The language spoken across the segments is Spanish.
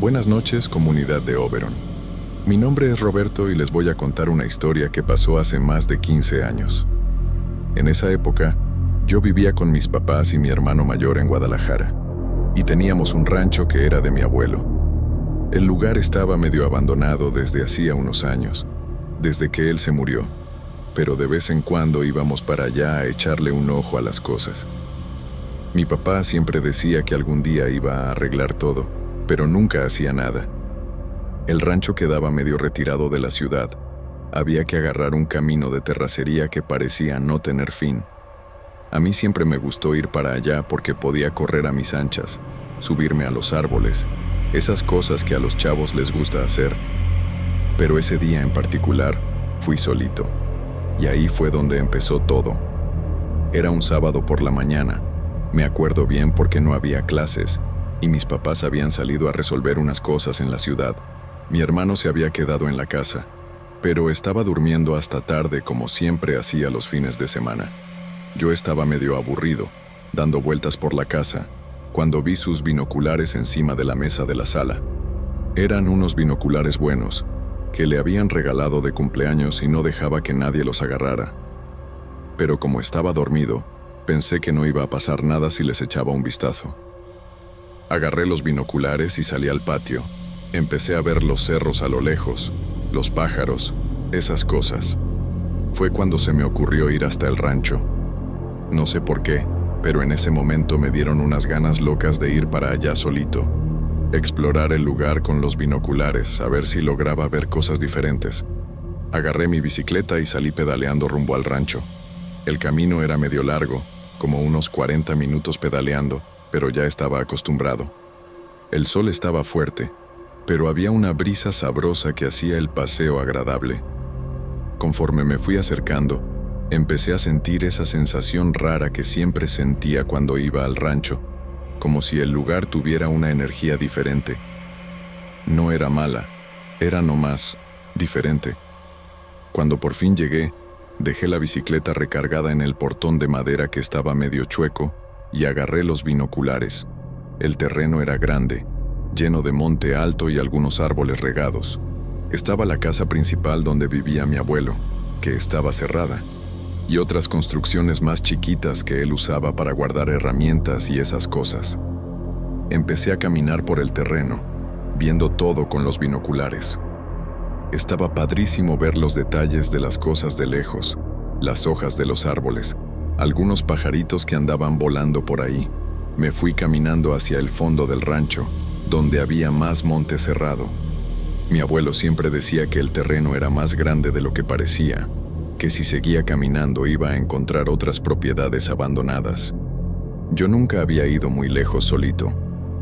Buenas noches, comunidad de Oberon. Mi nombre es Roberto y les voy a contar una historia que pasó hace más de 15 años. En esa época, yo vivía con mis papás y mi hermano mayor en Guadalajara, y teníamos un rancho que era de mi abuelo. El lugar estaba medio abandonado desde hacía unos años, desde que él se murió, pero de vez en cuando íbamos para allá a echarle un ojo a las cosas. Mi papá siempre decía que algún día iba a arreglar todo, pero nunca hacía nada. El rancho quedaba medio retirado de la ciudad. Había que agarrar un camino de terracería que parecía no tener fin. A mí siempre me gustó ir para allá porque podía correr a mis anchas, subirme a los árboles, esas cosas que a los chavos les gusta hacer. Pero ese día en particular, fui solito. Y ahí fue donde empezó todo. Era un sábado por la mañana. Me acuerdo bien porque no había clases, y mis papás habían salido a resolver unas cosas en la ciudad. Mi hermano se había quedado en la casa, pero estaba durmiendo hasta tarde como siempre hacía los fines de semana. Yo estaba medio aburrido, dando vueltas por la casa, cuando vi sus binoculares encima de la mesa de la sala. Eran unos binoculares buenos, que le habían regalado de cumpleaños y no dejaba que nadie los agarrara. Pero como estaba dormido, pensé que no iba a pasar nada si les echaba un vistazo. Agarré los binoculares y salí al patio. Empecé a ver los cerros a lo lejos, los pájaros, esas cosas. Fue cuando se me ocurrió ir hasta el rancho. No sé por qué, pero en ese momento me dieron unas ganas locas de ir para allá solito. Explorar el lugar con los binoculares, a ver si lograba ver cosas diferentes. Agarré mi bicicleta y salí pedaleando rumbo al rancho. El camino era medio largo, como unos 40 minutos pedaleando, pero ya estaba acostumbrado. El sol estaba fuerte, pero había una brisa sabrosa que hacía el paseo agradable. Conforme me fui acercando, empecé a sentir esa sensación rara que siempre sentía cuando iba al rancho, como si el lugar tuviera una energía diferente. No era mala, era nomás diferente. Cuando por fin llegué, dejé la bicicleta recargada en el portón de madera que estaba medio chueco y agarré los binoculares. El terreno era grande, lleno de monte alto y algunos árboles regados. Estaba la casa principal donde vivía mi abuelo, que estaba cerrada, y otras construcciones más chiquitas que él usaba para guardar herramientas y esas cosas. Empecé a caminar por el terreno, viendo todo con los binoculares. Estaba padrísimo ver los detalles de las cosas de lejos, las hojas de los árboles, algunos pajaritos que andaban volando por ahí. Me fui caminando hacia el fondo del rancho, donde había más monte cerrado. Mi abuelo siempre decía que el terreno era más grande de lo que parecía, que si seguía caminando iba a encontrar otras propiedades abandonadas. Yo nunca había ido muy lejos solito,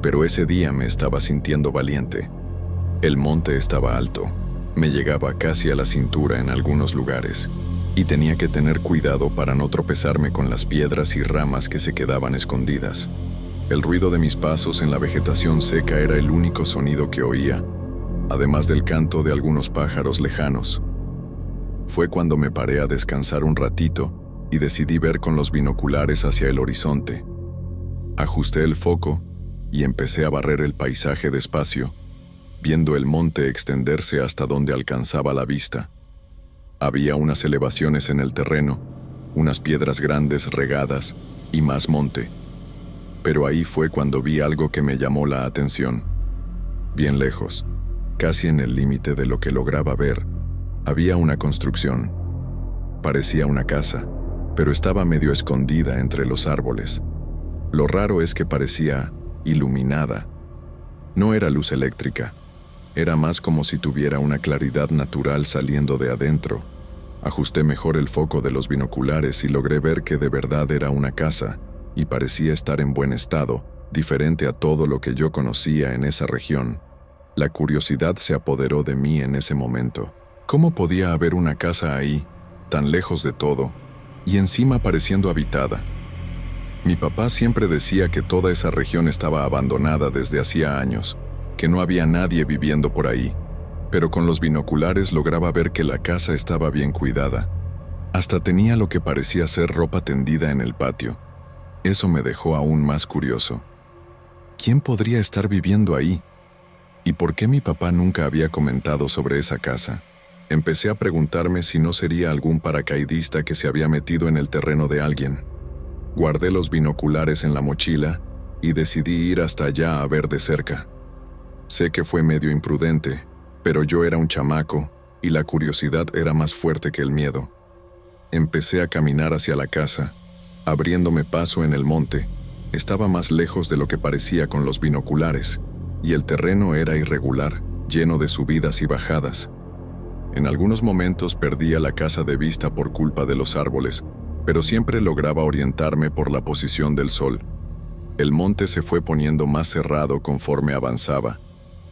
pero ese día me estaba sintiendo valiente. El monte estaba alto, me llegaba casi a la cintura en algunos lugares, y tenía que tener cuidado para no tropezarme con las piedras y ramas que se quedaban escondidas. El ruido de mis pasos en la vegetación seca era el único sonido que oía, además del canto de algunos pájaros lejanos. Fue cuando me paré a descansar un ratito y decidí ver con los binoculares hacia el horizonte. Ajusté el foco y empecé a barrer el paisaje despacio, viendo el monte extenderse hasta donde alcanzaba la vista. Había unas elevaciones en el terreno, unas piedras grandes regadas y más monte. Pero ahí fue cuando vi algo que me llamó la atención. Bien lejos, casi en el límite de lo que lograba ver, había una construcción. Parecía una casa, pero estaba medio escondida entre los árboles. Lo raro es que parecía iluminada. No era luz eléctrica, era más como si tuviera una claridad natural saliendo de adentro. Ajusté mejor el foco de los binoculares y logré ver que de verdad era una casa, y parecía estar en buen estado, diferente a todo lo que yo conocía en esa región. La curiosidad se apoderó de mí en ese momento. ¿Cómo podía haber una casa ahí, tan lejos de todo, y encima pareciendo habitada? Mi papá siempre decía que toda esa región estaba abandonada desde hacía años, que no había nadie viviendo por ahí, pero con los binoculares lograba ver que la casa estaba bien cuidada. Hasta tenía lo que parecía ser ropa tendida en el patio. Eso me dejó aún más curioso. ¿Quién podría estar viviendo ahí? ¿Y por qué mi papá nunca había comentado sobre esa casa? Empecé a preguntarme si no sería algún paracaidista que se había metido en el terreno de alguien. Guardé los binoculares en la mochila y decidí ir hasta allá a ver de cerca. Sé que fue medio imprudente, pero yo era un chamaco y la curiosidad era más fuerte que el miedo. Empecé a caminar hacia la casa, abriéndome paso en el monte. Estaba más lejos de lo que parecía con los binoculares, y el terreno era irregular, lleno de subidas y bajadas. En algunos momentos perdía la casa de vista por culpa de los árboles, pero siempre lograba orientarme por la posición del sol. El monte se fue poniendo más cerrado conforme avanzaba,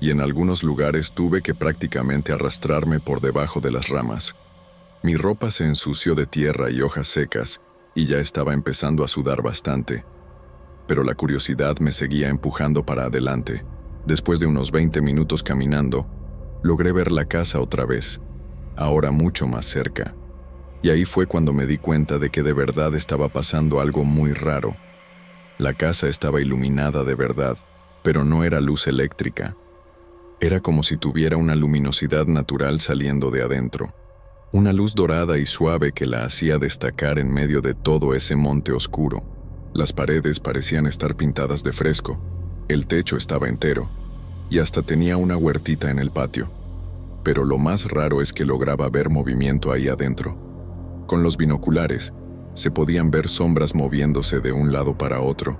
y en algunos lugares tuve que prácticamente arrastrarme por debajo de las ramas. Mi ropa se ensució de tierra y hojas secas, y ya estaba empezando a sudar bastante. Pero la curiosidad me seguía empujando para adelante. Después de unos 20 minutos caminando, logré ver la casa otra vez, ahora mucho más cerca. Y ahí fue cuando me di cuenta de que de verdad estaba pasando algo muy raro. La casa estaba iluminada de verdad, pero no era luz eléctrica. Era como si tuviera una luminosidad natural saliendo de adentro. Una luz dorada y suave que la hacía destacar en medio de todo ese monte oscuro. Las paredes parecían estar pintadas de fresco, el techo estaba entero, y hasta tenía una huertita en el patio. Pero lo más raro es que lograba ver movimiento ahí adentro. Con los binoculares, se podían ver sombras moviéndose de un lado para otro,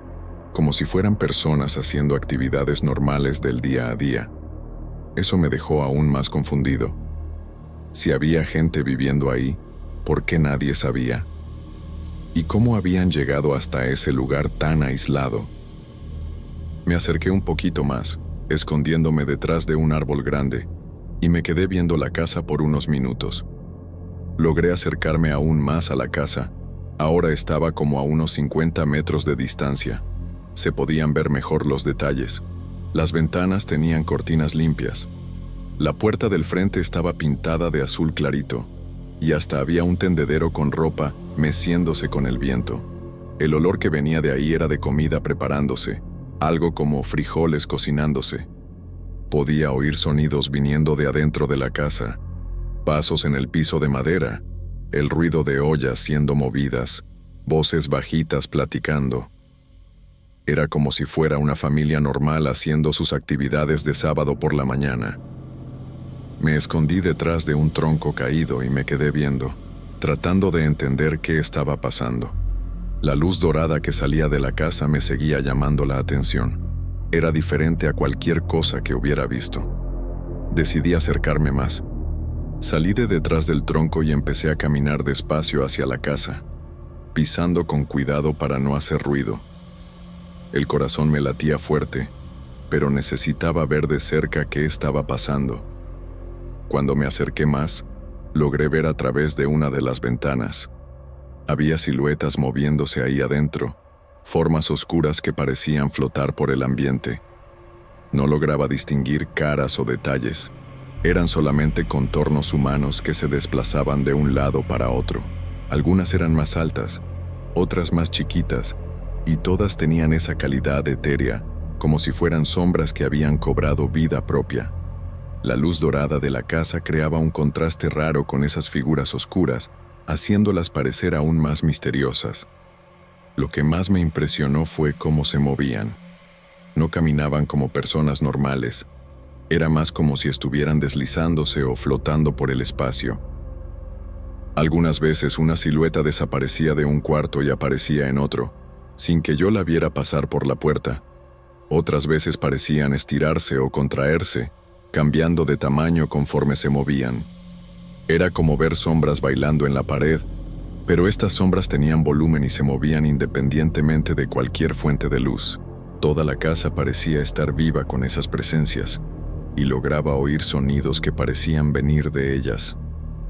como si fueran personas haciendo actividades normales del día a día. Eso me dejó aún más confundido. Si había gente viviendo ahí, ¿por qué nadie sabía? ¿Y cómo habían llegado hasta ese lugar tan aislado? Me acerqué un poquito más, escondiéndome detrás de un árbol grande, y me quedé viendo la casa por unos minutos. Logré acercarme aún más a la casa. Ahora estaba como a unos 50 metros de distancia. Se podían ver mejor los detalles. Las ventanas tenían cortinas limpias. La puerta del frente estaba pintada de azul clarito, y hasta había un tendedero con ropa meciéndose con el viento. El olor que venía de ahí era de comida preparándose, algo como frijoles cocinándose. Podía oír sonidos viniendo de adentro de la casa, pasos en el piso de madera, el ruido de ollas siendo movidas, voces bajitas platicando. Era como si fuera una familia normal haciendo sus actividades de sábado por la mañana. Me escondí detrás de un tronco caído y me quedé viendo, tratando de entender qué estaba pasando. La luz dorada que salía de la casa me seguía llamando la atención. Era diferente a cualquier cosa que hubiera visto. Decidí acercarme más. Salí de detrás del tronco y empecé a caminar despacio hacia la casa, pisando con cuidado para no hacer ruido. El corazón me latía fuerte, pero necesitaba ver de cerca qué estaba pasando. Cuando me acerqué más, logré ver a través de una de las ventanas. Había siluetas moviéndose ahí adentro, formas oscuras que parecían flotar por el ambiente. No lograba distinguir caras o detalles. Eran solamente contornos humanos que se desplazaban de un lado para otro. Algunas eran más altas, otras más chiquitas, y todas tenían esa calidad etérea, como si fueran sombras que habían cobrado vida propia. La luz dorada de la casa creaba un contraste raro con esas figuras oscuras, haciéndolas parecer aún más misteriosas. Lo que más me impresionó fue cómo se movían. No caminaban como personas normales. Era más como si estuvieran deslizándose o flotando por el espacio. Algunas veces una silueta desaparecía de un cuarto y aparecía en otro, sin que yo la viera pasar por la puerta. Otras veces parecían estirarse o contraerse, cambiando de tamaño conforme se movían. Era como ver sombras bailando en la pared, pero estas sombras tenían volumen y se movían independientemente de cualquier fuente de luz. Toda la casa parecía estar viva con esas presencias, y lograba oír sonidos que parecían venir de ellas,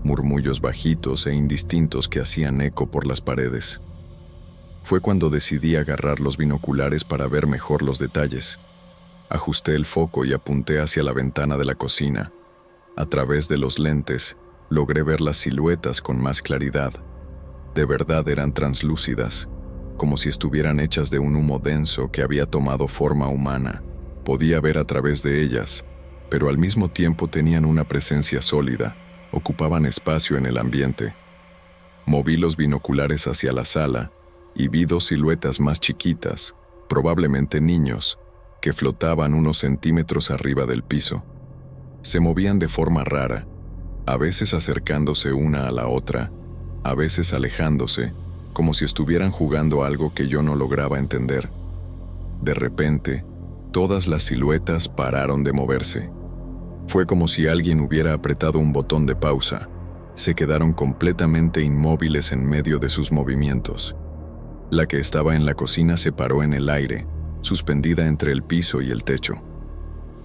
murmullos bajitos e indistintos que hacían eco por las paredes. Fue cuando decidí agarrar los binoculares para ver mejor los detalles. Ajusté el foco y apunté hacia la ventana de la cocina. A través de los lentes, logré ver las siluetas con más claridad. De verdad eran translúcidas, como si estuvieran hechas de un humo denso que había tomado forma humana. Podía ver a través de ellas, pero al mismo tiempo tenían una presencia sólida, ocupaban espacio en el ambiente. Moví los binoculares hacia la sala y vi dos siluetas más chiquitas, probablemente niños, que flotaban unos centímetros arriba del piso. Se movían de forma rara, a veces acercándose una a la otra, a veces alejándose, como si estuvieran jugando algo que yo no lograba entender. De repente, todas las siluetas pararon de moverse. Fue como si alguien hubiera apretado un botón de pausa. Se quedaron completamente inmóviles en medio de sus movimientos. La que estaba en la cocina se paró en el aire, suspendida entre el piso y el techo.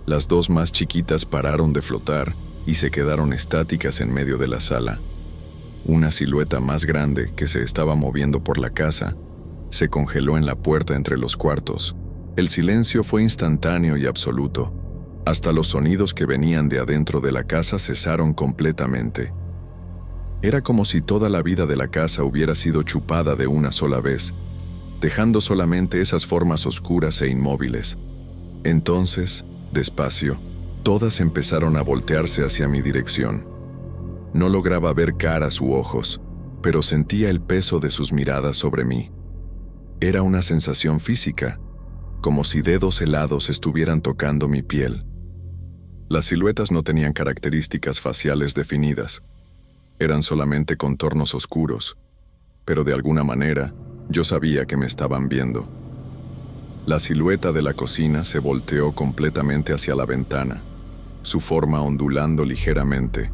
Las dos más chiquitas pararon de flotar y se quedaron estáticas en medio de la sala. Una silueta más grande, que se estaba moviendo por la casa, se congeló en la puerta entre los cuartos. El silencio fue instantáneo y absoluto. Hasta los sonidos que venían de adentro de la casa cesaron completamente. Era como si toda la vida de la casa hubiera sido chupada de una sola vez, dejando solamente esas formas oscuras e inmóviles. Entonces, despacio, todas empezaron a voltearse hacia mi dirección. No lograba ver caras u ojos, pero sentía el peso de sus miradas sobre mí. Era una sensación física, como si dedos helados estuvieran tocando mi piel. Las siluetas no tenían características faciales definidas. Eran solamente contornos oscuros, pero de alguna manera yo sabía que me estaban viendo. La silueta de la cocina se volteó completamente hacia la ventana, su forma ondulando ligeramente.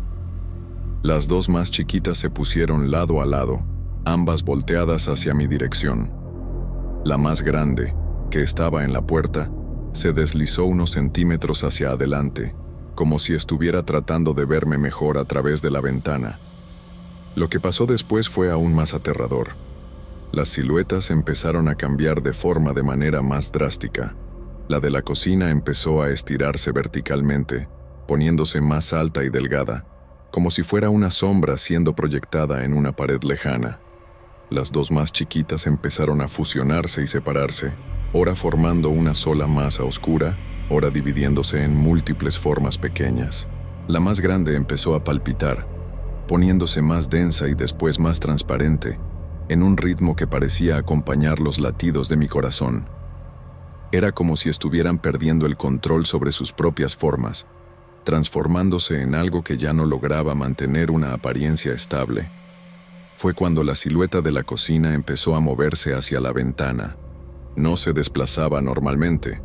Las dos más chiquitas se pusieron lado a lado, ambas volteadas hacia mi dirección. La más grande, que estaba en la puerta, se deslizó unos centímetros hacia adelante, como si estuviera tratando de verme mejor a través de la ventana. Lo que pasó después fue aún más aterrador. Las siluetas empezaron a cambiar de forma de manera más drástica. La de la cocina empezó a estirarse verticalmente, poniéndose más alta y delgada, como si fuera una sombra siendo proyectada en una pared lejana. Las dos más chiquitas empezaron a fusionarse y separarse, ora formando una sola masa oscura, ora dividiéndose en múltiples formas pequeñas. La más grande empezó a palpitar, poniéndose más densa y después más transparente, en un ritmo que parecía acompañar los latidos de mi corazón. Era como si estuvieran perdiendo el control sobre sus propias formas, transformándose en algo que ya no lograba mantener una apariencia estable. Fue cuando la silueta de la cocina empezó a moverse hacia la ventana. No se desplazaba normalmente.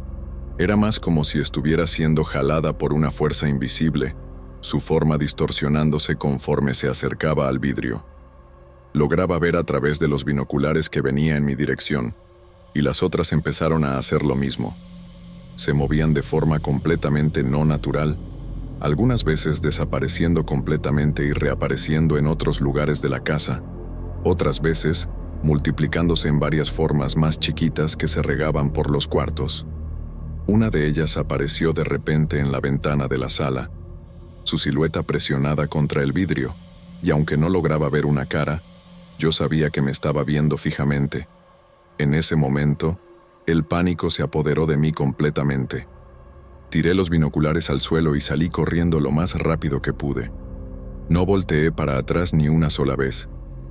Era más como si estuviera siendo jalada por una fuerza invisible, su forma distorsionándose conforme se acercaba al vidrio. Lograba ver a través de los binoculares que venía en mi dirección, y las otras empezaron a hacer lo mismo. Se movían de forma completamente no natural, algunas veces desapareciendo completamente y reapareciendo en otros lugares de la casa, otras veces multiplicándose en varias formas más chiquitas que se regaban por los cuartos. Una de ellas apareció de repente en la ventana de la sala, su silueta presionada contra el vidrio, y aunque no lograba ver una cara, yo sabía que me estaba viendo fijamente. En ese momento, el pánico se apoderó de mí completamente. Tiré los binoculares al suelo y salí corriendo lo más rápido que pude. No volteé para atrás ni una sola vez.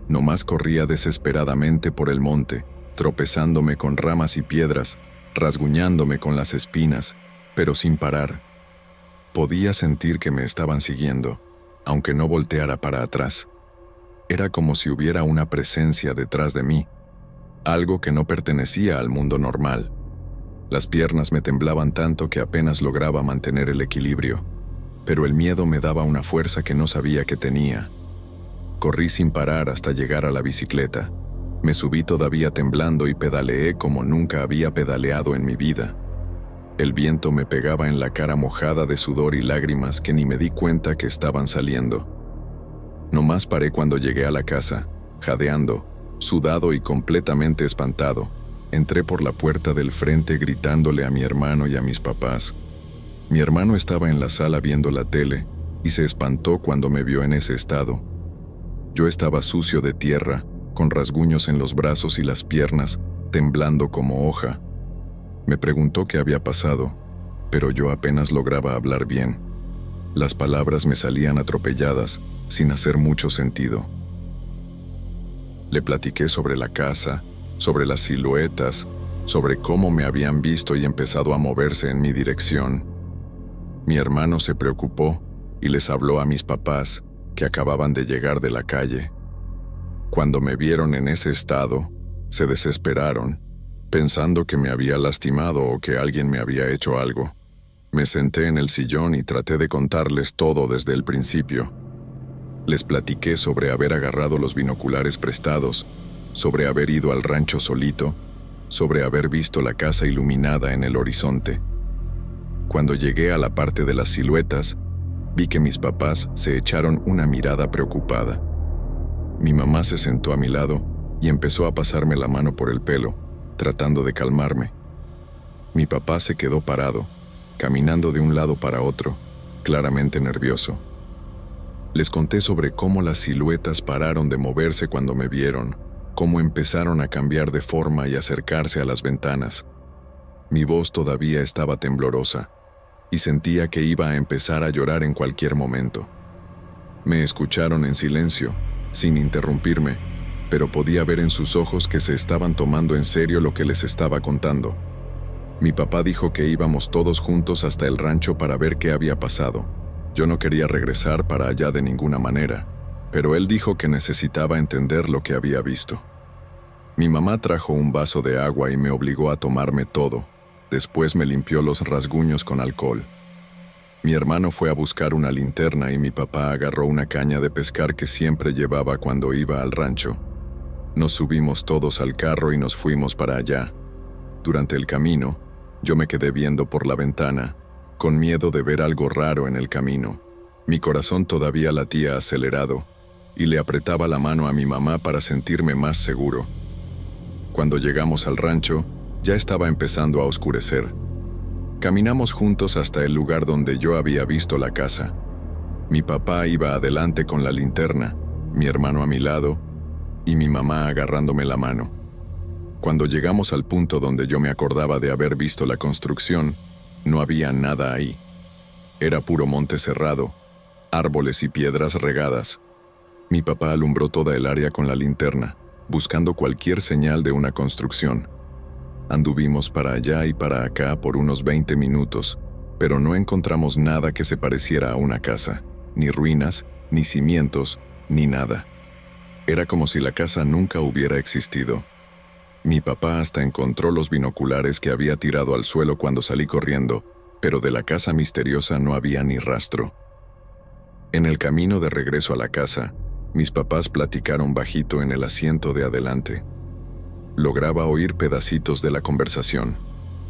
Nomás corría desesperadamente por el monte, tropezándome con ramas y piedras, rasguñándome con las espinas, pero sin parar. Podía sentir que me estaban siguiendo, aunque no volteara para atrás. Era como si hubiera una presencia detrás de mí, algo que no pertenecía al mundo normal. Las piernas me temblaban tanto que apenas lograba mantener el equilibrio, pero el miedo me daba una fuerza que no sabía que tenía. Corrí sin parar hasta llegar a la bicicleta. Me subí todavía temblando y pedaleé como nunca había pedaleado en mi vida. El viento me pegaba en la cara mojada de sudor y lágrimas que ni me di cuenta que estaban saliendo. Nomás paré cuando llegué a la casa, jadeando, sudado y completamente espantado. Entré por la puerta del frente gritándole a mi hermano y a mis papás. Mi hermano estaba en la sala viendo la tele y se espantó cuando me vio en ese estado. Yo estaba sucio de tierra, con rasguños en los brazos y las piernas, temblando como hoja. Me preguntó qué había pasado, pero yo apenas lograba hablar bien. Las palabras me salían atropelladas, sin hacer mucho sentido. Le platiqué sobre la casa, sobre las siluetas, sobre cómo me habían visto y empezado a moverse en mi dirección. Mi hermano se preocupó y les habló a mis papás, que acababan de llegar de la calle. Cuando me vieron en ese estado, se desesperaron, pensando que me había lastimado o que alguien me había hecho algo. Me senté en el sillón y traté de contarles todo desde el principio. Les platiqué sobre haber agarrado los binoculares prestados, sobre haber ido al rancho solito, sobre haber visto la casa iluminada en el horizonte. Cuando llegué a la parte de las siluetas, vi que mis papás se echaron una mirada preocupada. Mi mamá se sentó a mi lado y empezó a pasarme la mano por el pelo, tratando de calmarme. Mi papá se quedó parado, caminando de un lado para otro, claramente nervioso. Les conté sobre cómo las siluetas pararon de moverse cuando me vieron, cómo empezaron a cambiar de forma y acercarse a las ventanas. Mi voz todavía estaba temblorosa, y sentía que iba a empezar a llorar en cualquier momento. Me escucharon en silencio, sin interrumpirme, pero podía ver en sus ojos que se estaban tomando en serio lo que les estaba contando. Mi papá dijo que íbamos todos juntos hasta el rancho para ver qué había pasado. Yo no quería regresar para allá de ninguna manera, pero él dijo que necesitaba entender lo que había visto. Mi mamá trajo un vaso de agua y me obligó a tomarme todo. Después me limpió los rasguños con alcohol. Mi hermano fue a buscar una linterna y mi papá agarró una caña de pescar que siempre llevaba cuando iba al rancho. Nos subimos todos al carro y nos fuimos para allá. Durante el camino, yo me quedé viendo por la ventana, con miedo de ver algo raro en el camino. Mi corazón todavía latía acelerado, y le apretaba la mano a mi mamá para sentirme más seguro. Cuando llegamos al rancho, ya estaba empezando a oscurecer. Caminamos juntos hasta el lugar donde yo había visto la casa. Mi papá iba adelante con la linterna, mi hermano a mi lado, y mi mamá agarrándome la mano. Cuando llegamos al punto donde yo me acordaba de haber visto la construcción, no había nada ahí. Era puro monte cerrado, árboles y piedras regadas. Mi papá alumbró toda el área con la linterna, buscando cualquier señal de una construcción. Anduvimos para allá y para acá por unos 20 minutos, pero no encontramos nada que se pareciera a una casa, ni ruinas, ni cimientos, ni nada. Era como si la casa nunca hubiera existido. Mi papá hasta encontró los binoculares que había tirado al suelo cuando salí corriendo, pero de la casa misteriosa no había ni rastro. En el camino de regreso a la casa, mis papás platicaron bajito en el asiento de adelante. Lograba oír pedacitos de la conversación.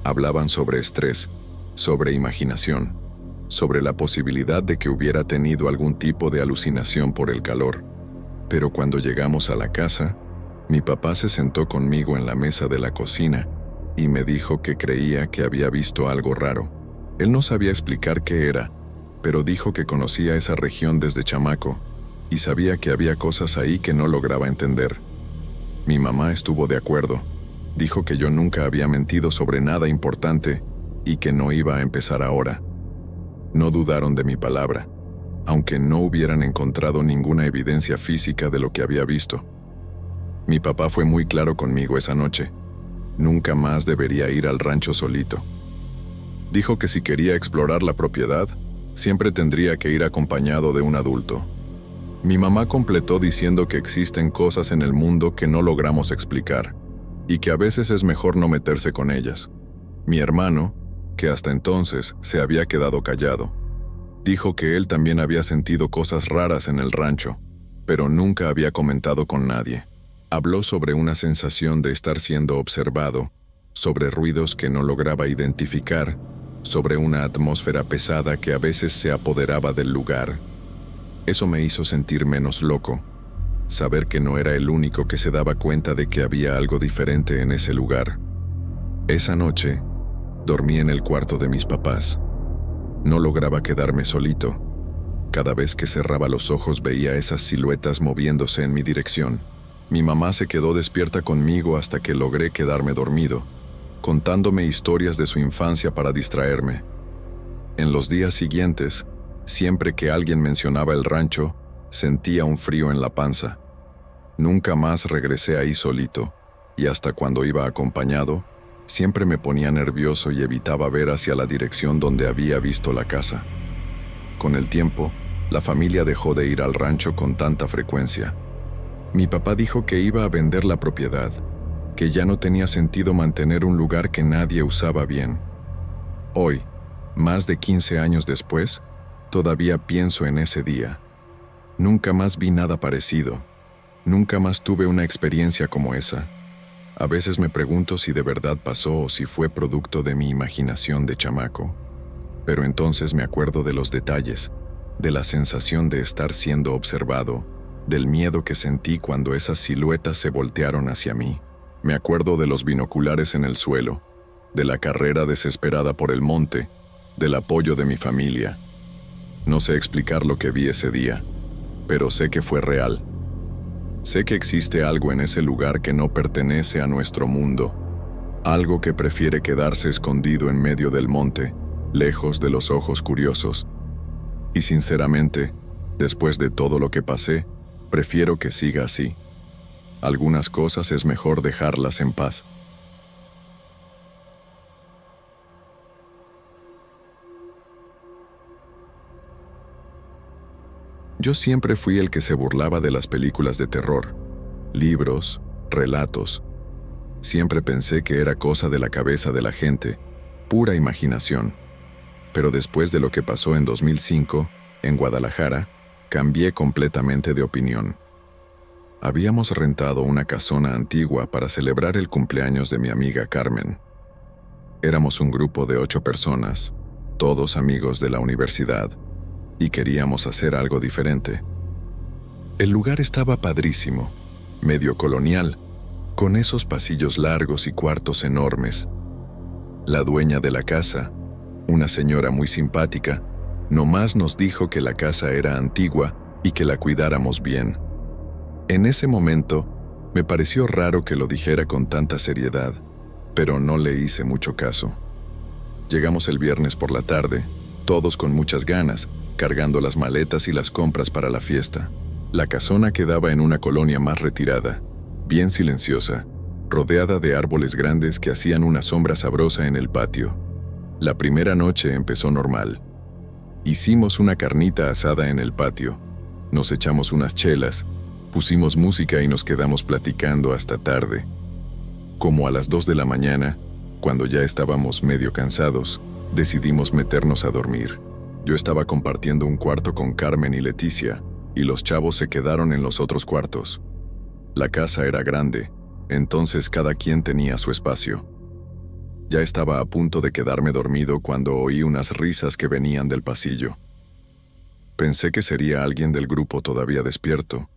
Hablaban sobre estrés, sobre imaginación, sobre la posibilidad de que hubiera tenido algún tipo de alucinación por el calor. Pero cuando llegamos a la casa, mi papá se sentó conmigo en la mesa de la cocina y me dijo que creía que había visto algo raro. Él no sabía explicar qué era, pero dijo que conocía esa región desde chamaco y sabía que había cosas ahí que no lograba entender. Mi mamá estuvo de acuerdo. Dijo que yo nunca había mentido sobre nada importante y que no iba a empezar ahora. No dudaron de mi palabra, aunque no hubieran encontrado ninguna evidencia física de lo que había visto. Mi papá fue muy claro conmigo esa noche. Nunca más debería ir al rancho solito. Dijo que si quería explorar la propiedad, siempre tendría que ir acompañado de un adulto. Mi mamá completó diciendo que existen cosas en el mundo que no logramos explicar, y que a veces es mejor no meterse con ellas. Mi hermano, que hasta entonces se había quedado callado, dijo que él también había sentido cosas raras en el rancho, pero nunca había comentado con nadie. Habló sobre una sensación de estar siendo observado, sobre ruidos que no lograba identificar, sobre una atmósfera pesada que a veces se apoderaba del lugar. Eso me hizo sentir menos loco, saber que no era el único que se daba cuenta de que había algo diferente en ese lugar. Esa noche, dormí en el cuarto de mis papás. No lograba quedarme solito. Cada vez que cerraba los ojos veía esas siluetas moviéndose en mi dirección. Mi mamá se quedó despierta conmigo hasta que logré quedarme dormido, contándome historias de su infancia para distraerme. En los días siguientes, Siempre que alguien mencionaba el rancho, sentía un frío en la panza. Nunca más regresé ahí solito, y hasta cuando iba acompañado, siempre me ponía nervioso y evitaba ver hacia la dirección donde había visto la casa. Con el tiempo, la familia dejó de ir al rancho con tanta frecuencia. Mi papá dijo que iba a vender la propiedad, que ya no tenía sentido mantener un lugar que nadie usaba bien. Hoy, más de 15 años después, todavía pienso en ese día. Nunca más vi nada parecido. Nunca más tuve una experiencia como esa. A veces me pregunto si de verdad pasó o si fue producto de mi imaginación de chamaco. Pero entonces me acuerdo de los detalles, de la sensación de estar siendo observado, del miedo que sentí cuando esas siluetas se voltearon hacia mí. Me acuerdo de los binoculares en el suelo, de la carrera desesperada por el monte, del apoyo de mi familia. No sé explicar lo que vi ese día, pero sé que fue real. Sé que existe algo en ese lugar que no pertenece a nuestro mundo, algo que prefiere quedarse escondido en medio del monte, lejos de los ojos curiosos. Y sinceramente, después de todo lo que pasé, prefiero que siga así. Algunas cosas es mejor dejarlas en paz. Yo siempre fui el que se burlaba de las películas de terror, libros, relatos. Siempre pensé que era cosa de la cabeza de la gente, pura imaginación. Pero después de lo que pasó en 2005, en Guadalajara, cambié completamente de opinión. Habíamos rentado una casona antigua para celebrar el cumpleaños de mi amiga Carmen. Éramos un grupo de 8 personas, todos amigos de la universidad, y queríamos hacer algo diferente. El lugar estaba padrísimo, medio colonial, con esos pasillos largos y cuartos enormes. La dueña de la casa, una señora muy simpática, nomás nos dijo que la casa era antigua y que la cuidáramos bien. En ese momento, me pareció raro que lo dijera con tanta seriedad, pero no le hice mucho caso. Llegamos el viernes por la tarde, todos con muchas ganas, cargando las maletas y las compras para la fiesta. La casona quedaba en una colonia más retirada, bien silenciosa, rodeada de árboles grandes que hacían una sombra sabrosa en el patio. La primera noche empezó normal. Hicimos una carnita asada en el patio, nos echamos unas chelas, pusimos música y nos quedamos platicando hasta tarde. Como a las 2 de la mañana, cuando ya estábamos medio cansados, decidimos meternos a dormir. Yo estaba compartiendo un cuarto con Carmen y Leticia, y los chavos se quedaron en los otros cuartos. La casa era grande, entonces cada quien tenía su espacio. Ya estaba a punto de quedarme dormido cuando oí unas risas que venían del pasillo. Pensé que sería alguien del grupo todavía despierto,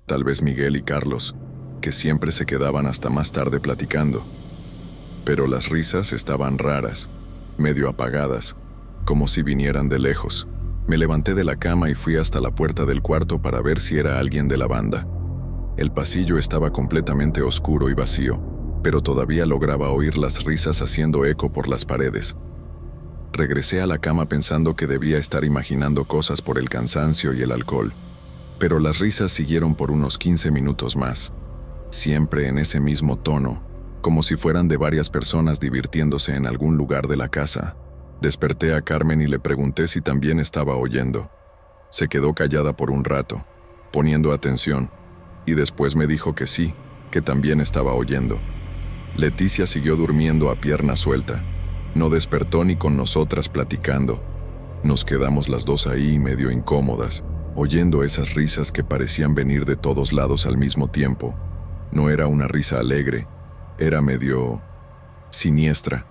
tal vez Miguel y Carlos, que siempre se quedaban hasta más tarde platicando. Pero las risas estaban raras, medio apagadas, como si vinieran de lejos. Me levanté de la cama y fui hasta la puerta del cuarto para ver si era alguien de la banda. El pasillo estaba completamente oscuro y vacío, pero todavía lograba oír las risas haciendo eco por las paredes. Regresé a la cama pensando que debía estar imaginando cosas por el cansancio y el alcohol, pero las risas siguieron por unos 15 minutos más, siempre en ese mismo tono, como si fueran de varias personas divirtiéndose en algún lugar de la casa. Desperté a Carmen y le pregunté si también estaba oyendo. Se quedó callada por un rato, poniendo atención, y después me dijo que sí, que también estaba oyendo. Leticia siguió durmiendo a pierna suelta. No despertó ni con nosotras platicando. Nos quedamos las dos ahí medio incómodas, oyendo esas risas que parecían venir de todos lados al mismo tiempo. No era una risa alegre, era medio siniestra,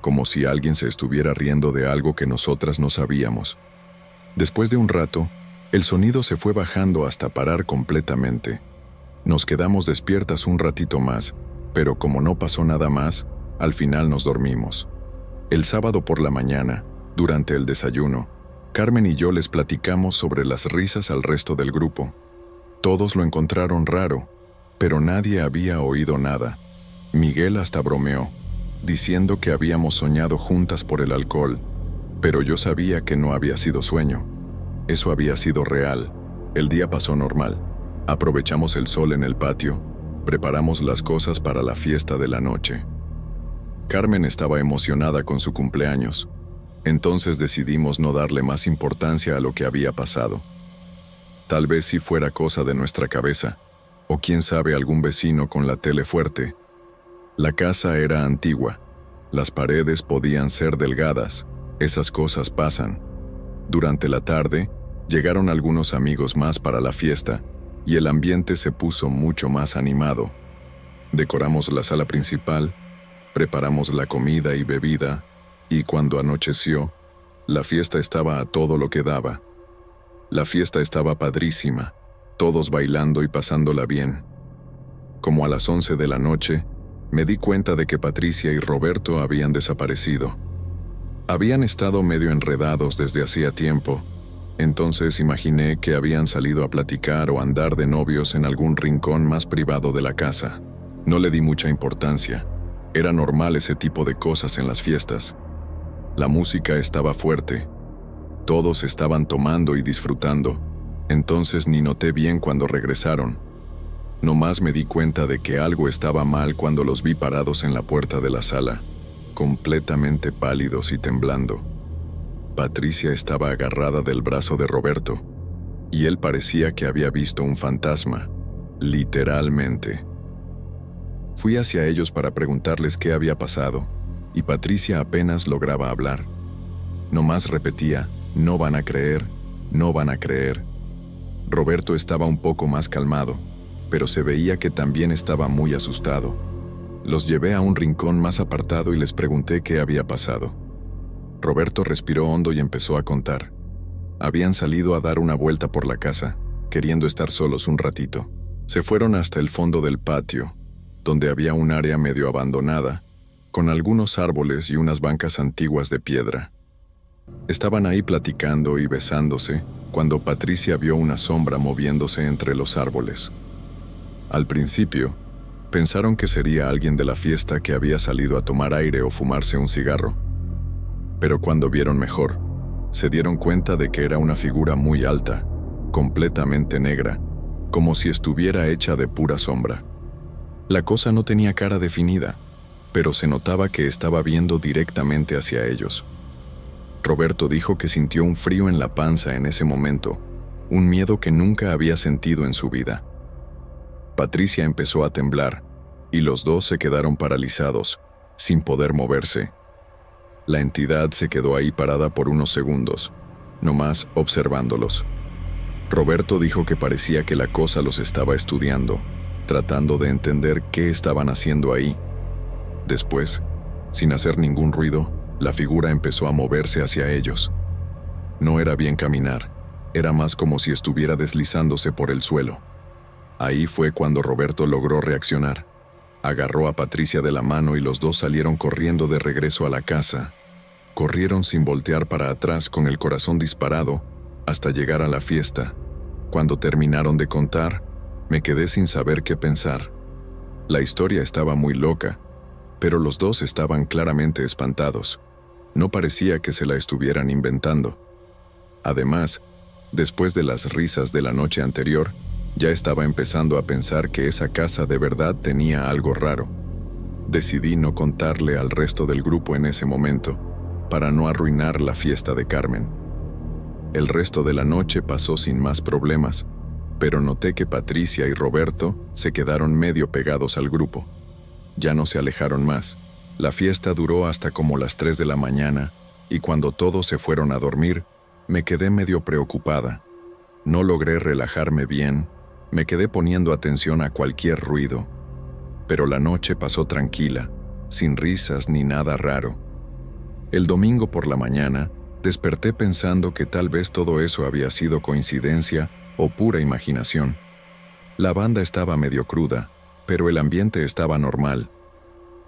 como si alguien se estuviera riendo de algo que nosotras no sabíamos. Después de un rato, el sonido se fue bajando hasta parar completamente. Nos quedamos despiertas un ratito más, pero como no pasó nada más, al final nos dormimos. El sábado por la mañana, durante el desayuno, Carmen y yo les platicamos sobre las risas al resto del grupo. Todos lo encontraron raro, pero nadie había oído nada. Miguel hasta bromeó, diciendo que habíamos soñado juntas por el alcohol, pero yo sabía que no había sido sueño. Eso había sido real. El día pasó normal. Aprovechamos el sol en el patio, preparamos las cosas para la fiesta de la noche. Carmen estaba emocionada con su cumpleaños. Entonces decidimos no darle más importancia a lo que había pasado. Tal vez si fuera cosa de nuestra cabeza, o quién sabe algún vecino con la tele fuerte. La casa era antigua, las paredes podían ser delgadas, esas cosas pasan. Durante la tarde, llegaron algunos amigos más para la fiesta, y el ambiente se puso mucho más animado. Decoramos la sala principal, preparamos la comida y bebida, y cuando anocheció, la fiesta estaba a todo lo que daba. La fiesta estaba padrísima, todos bailando y pasándola bien. Como a las 11 de la noche, me di cuenta de que Patricia y Roberto habían desaparecido. Habían estado medio enredados desde hacía tiempo, entonces imaginé que habían salido a platicar o andar de novios en algún rincón más privado de la casa. No le di mucha importancia. Era normal ese tipo de cosas en las fiestas. La música estaba fuerte. Todos estaban tomando y disfrutando, entonces ni noté bien cuando regresaron. Nomás me di cuenta de que algo estaba mal cuando los vi parados en la puerta de la sala, completamente pálidos y temblando. Patricia estaba agarrada del brazo de Roberto, y él parecía que había visto un fantasma, literalmente. Fui hacia ellos para preguntarles qué había pasado, y Patricia apenas lograba hablar. Nomás repetía: "No van a creer, no van a creer". Roberto estaba un poco más calmado, pero se veía que también estaba muy asustado. Los llevé a un rincón más apartado y les pregunté qué había pasado. Roberto respiró hondo y empezó a contar. Habían salido a dar una vuelta por la casa, queriendo estar solos un ratito. Se fueron hasta el fondo del patio, donde había un área medio abandonada, con algunos árboles y unas bancas antiguas de piedra. Estaban ahí platicando y besándose, cuando Patricia vio una sombra moviéndose entre los árboles. Al principio, pensaron que sería alguien de la fiesta que había salido a tomar aire o fumarse un cigarro. Pero cuando vieron mejor, se dieron cuenta de que era una figura muy alta, completamente negra, como si estuviera hecha de pura sombra. La cosa no tenía cara definida, pero se notaba que estaba viendo directamente hacia ellos. Roberto dijo que sintió un frío en la panza en ese momento, un miedo que nunca había sentido en su vida. Patricia empezó a temblar, y los dos se quedaron paralizados, sin poder moverse. La entidad se quedó ahí parada por unos segundos, nomás observándolos. Roberto dijo que parecía que la cosa los estaba estudiando, tratando de entender qué estaban haciendo ahí. Después, sin hacer ningún ruido, la figura empezó a moverse hacia ellos. No era bien caminar, era más como si estuviera deslizándose por el suelo. Ahí fue cuando Roberto logró reaccionar. Agarró a Patricia de la mano y los dos salieron corriendo de regreso a la casa. Corrieron sin voltear para atrás con el corazón disparado hasta llegar a la fiesta. Cuando terminaron de contar, me quedé sin saber qué pensar. La historia estaba muy loca, pero los dos estaban claramente espantados. No parecía que se la estuvieran inventando. Además, después de las risas de la noche anterior, ya estaba empezando a pensar que esa casa de verdad tenía algo raro. Decidí no contarle al resto del grupo en ese momento, para no arruinar la fiesta de Carmen. El resto de la noche pasó sin más problemas, pero noté que Patricia y Roberto se quedaron medio pegados al grupo. Ya no se alejaron más. La fiesta duró hasta como las 3 de la mañana, y cuando todos se fueron a dormir, me quedé medio preocupada. No logré relajarme bien, me quedé poniendo atención a cualquier ruido. Pero la noche pasó tranquila, sin risas ni nada raro. El domingo por la mañana, desperté pensando que tal vez todo eso había sido coincidencia o pura imaginación. La banda estaba medio cruda, pero el ambiente estaba normal.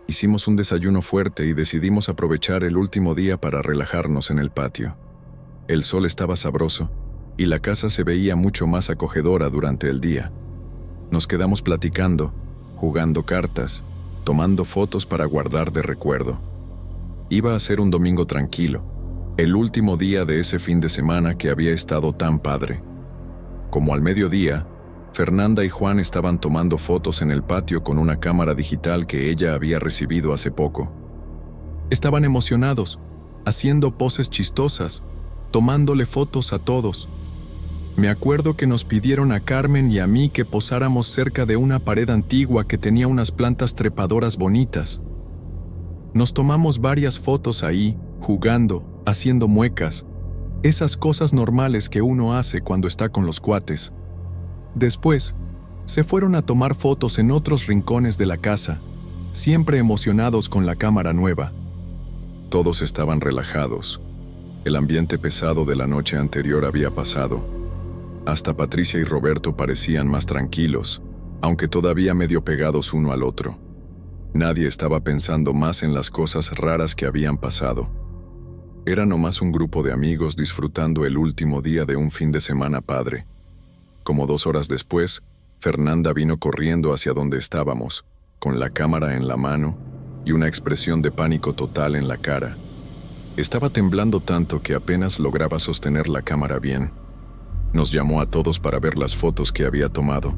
Hicimos un desayuno fuerte y decidimos aprovechar el último día para relajarnos en el patio. El sol estaba sabroso, y la casa se veía mucho más acogedora durante el día. Nos quedamos platicando, jugando cartas, tomando fotos para guardar de recuerdo. Iba a ser un domingo tranquilo. El último día de ese fin de semana que había estado tan padre. Como al mediodía, Fernanda y Juan estaban tomando fotos en el patio con una cámara digital que ella había recibido hace poco. Estaban emocionados, haciendo poses chistosas, tomándole fotos a todos. Me acuerdo que nos pidieron a Carmen y a mí que posáramos cerca de una pared antigua que tenía unas plantas trepadoras bonitas. Nos tomamos varias fotos ahí, jugando, haciendo muecas, esas cosas normales que uno hace cuando está con los cuates. Después, se fueron a tomar fotos en otros rincones de la casa, siempre emocionados con la cámara nueva. Todos estaban relajados. El ambiente pesado de la noche anterior había pasado. Hasta Patricia y Roberto parecían más tranquilos, aunque todavía medio pegados uno al otro. Nadie estaba pensando más en las cosas raras que habían pasado. Era nomás un grupo de amigos disfrutando el último día de un fin de semana padre. Como 2 horas después, Fernanda vino corriendo hacia donde estábamos, con la cámara en la mano y una expresión de pánico total en la cara. Estaba temblando tanto que apenas lograba sostener la cámara bien. Nos llamó a todos para ver las fotos que había tomado,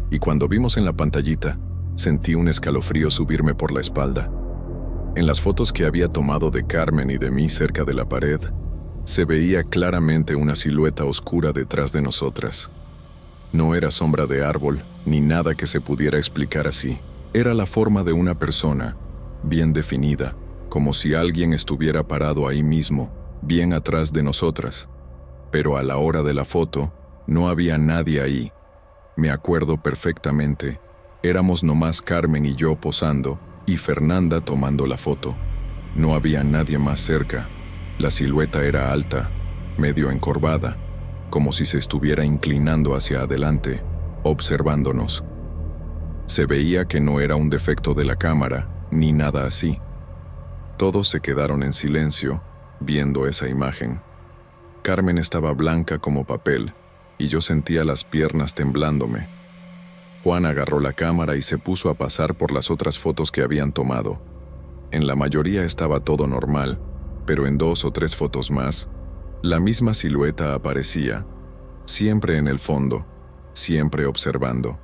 y cuando vimos en la pantallita, sentí un escalofrío subirme por la espalda. En las fotos que había tomado de Carmen y de mí cerca de la pared, se veía claramente una silueta oscura detrás de nosotras. No era sombra de árbol, ni nada que se pudiera explicar así. Era la forma de una persona, bien definida, como si alguien estuviera parado ahí mismo, bien atrás de nosotras. Pero a la hora de la foto, no había nadie ahí. Me acuerdo perfectamente. Éramos nomás Carmen y yo posando, y Fernanda tomando la foto. No había nadie más cerca. La silueta era alta, medio encorvada, como si se estuviera inclinando hacia adelante, observándonos. Se veía que no era un defecto de la cámara, ni nada así. Todos se quedaron en silencio, viendo esa imagen. Carmen estaba blanca como papel, y yo sentía las piernas temblándome. Juan agarró la cámara y se puso a pasar por las otras fotos que habían tomado. En la mayoría estaba todo normal, pero en 2 o 3 fotos más, la misma silueta aparecía, siempre en el fondo, siempre observando.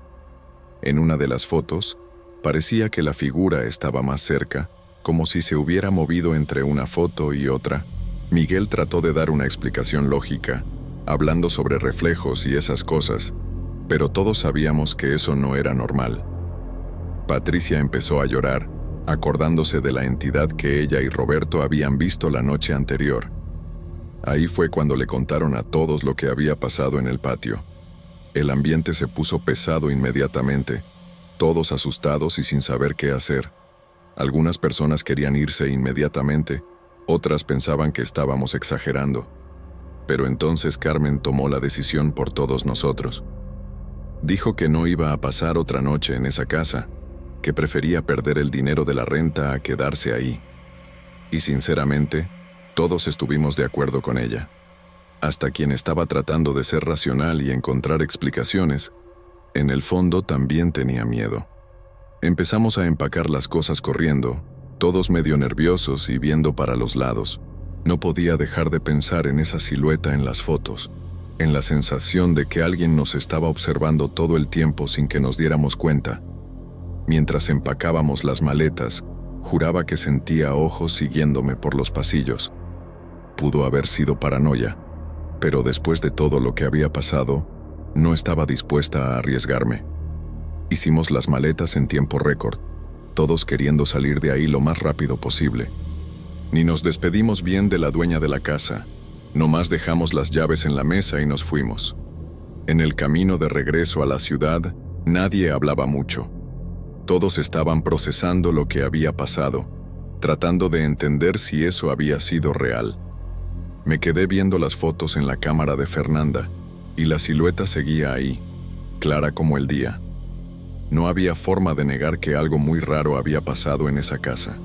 En una de las fotos, parecía que la figura estaba más cerca, como si se hubiera movido entre una foto y otra. Miguel trató de dar una explicación lógica, hablando sobre reflejos y esas cosas, pero todos sabíamos que eso no era normal. Patricia empezó a llorar, acordándose de la entidad que ella y Roberto habían visto la noche anterior. Ahí fue cuando le contaron a todos lo que había pasado en el patio. El ambiente se puso pesado inmediatamente, todos asustados y sin saber qué hacer. Algunas personas querían irse inmediatamente, otras pensaban que estábamos exagerando. Pero entonces Carmen tomó la decisión por todos nosotros. Dijo que no iba a pasar otra noche en esa casa, que prefería perder el dinero de la renta a quedarse ahí. Y sinceramente, todos estuvimos de acuerdo con ella. Hasta quien estaba tratando de ser racional y encontrar explicaciones, en el fondo también tenía miedo. Empezamos a empacar las cosas corriendo, todos medio nerviosos y viendo para los lados. No podía dejar de pensar en esa silueta en las fotos, en la sensación de que alguien nos estaba observando todo el tiempo sin que nos diéramos cuenta. Mientras empacábamos las maletas, juraba que sentía ojos siguiéndome por los pasillos. Pudo haber sido paranoia, pero después de todo lo que había pasado, no estaba dispuesta a arriesgarme. Hicimos las maletas en tiempo récord, todos queriendo salir de ahí lo más rápido posible. Ni nos despedimos bien de la dueña de la casa, nomás dejamos las llaves en la mesa y nos fuimos. En el camino de regreso a la ciudad, nadie hablaba mucho. Todos estaban procesando lo que había pasado, tratando de entender si eso había sido real. Me quedé viendo las fotos en la cámara de Fernanda, y la silueta seguía ahí, clara como el día. No había forma de negar que algo muy raro había pasado en esa casa.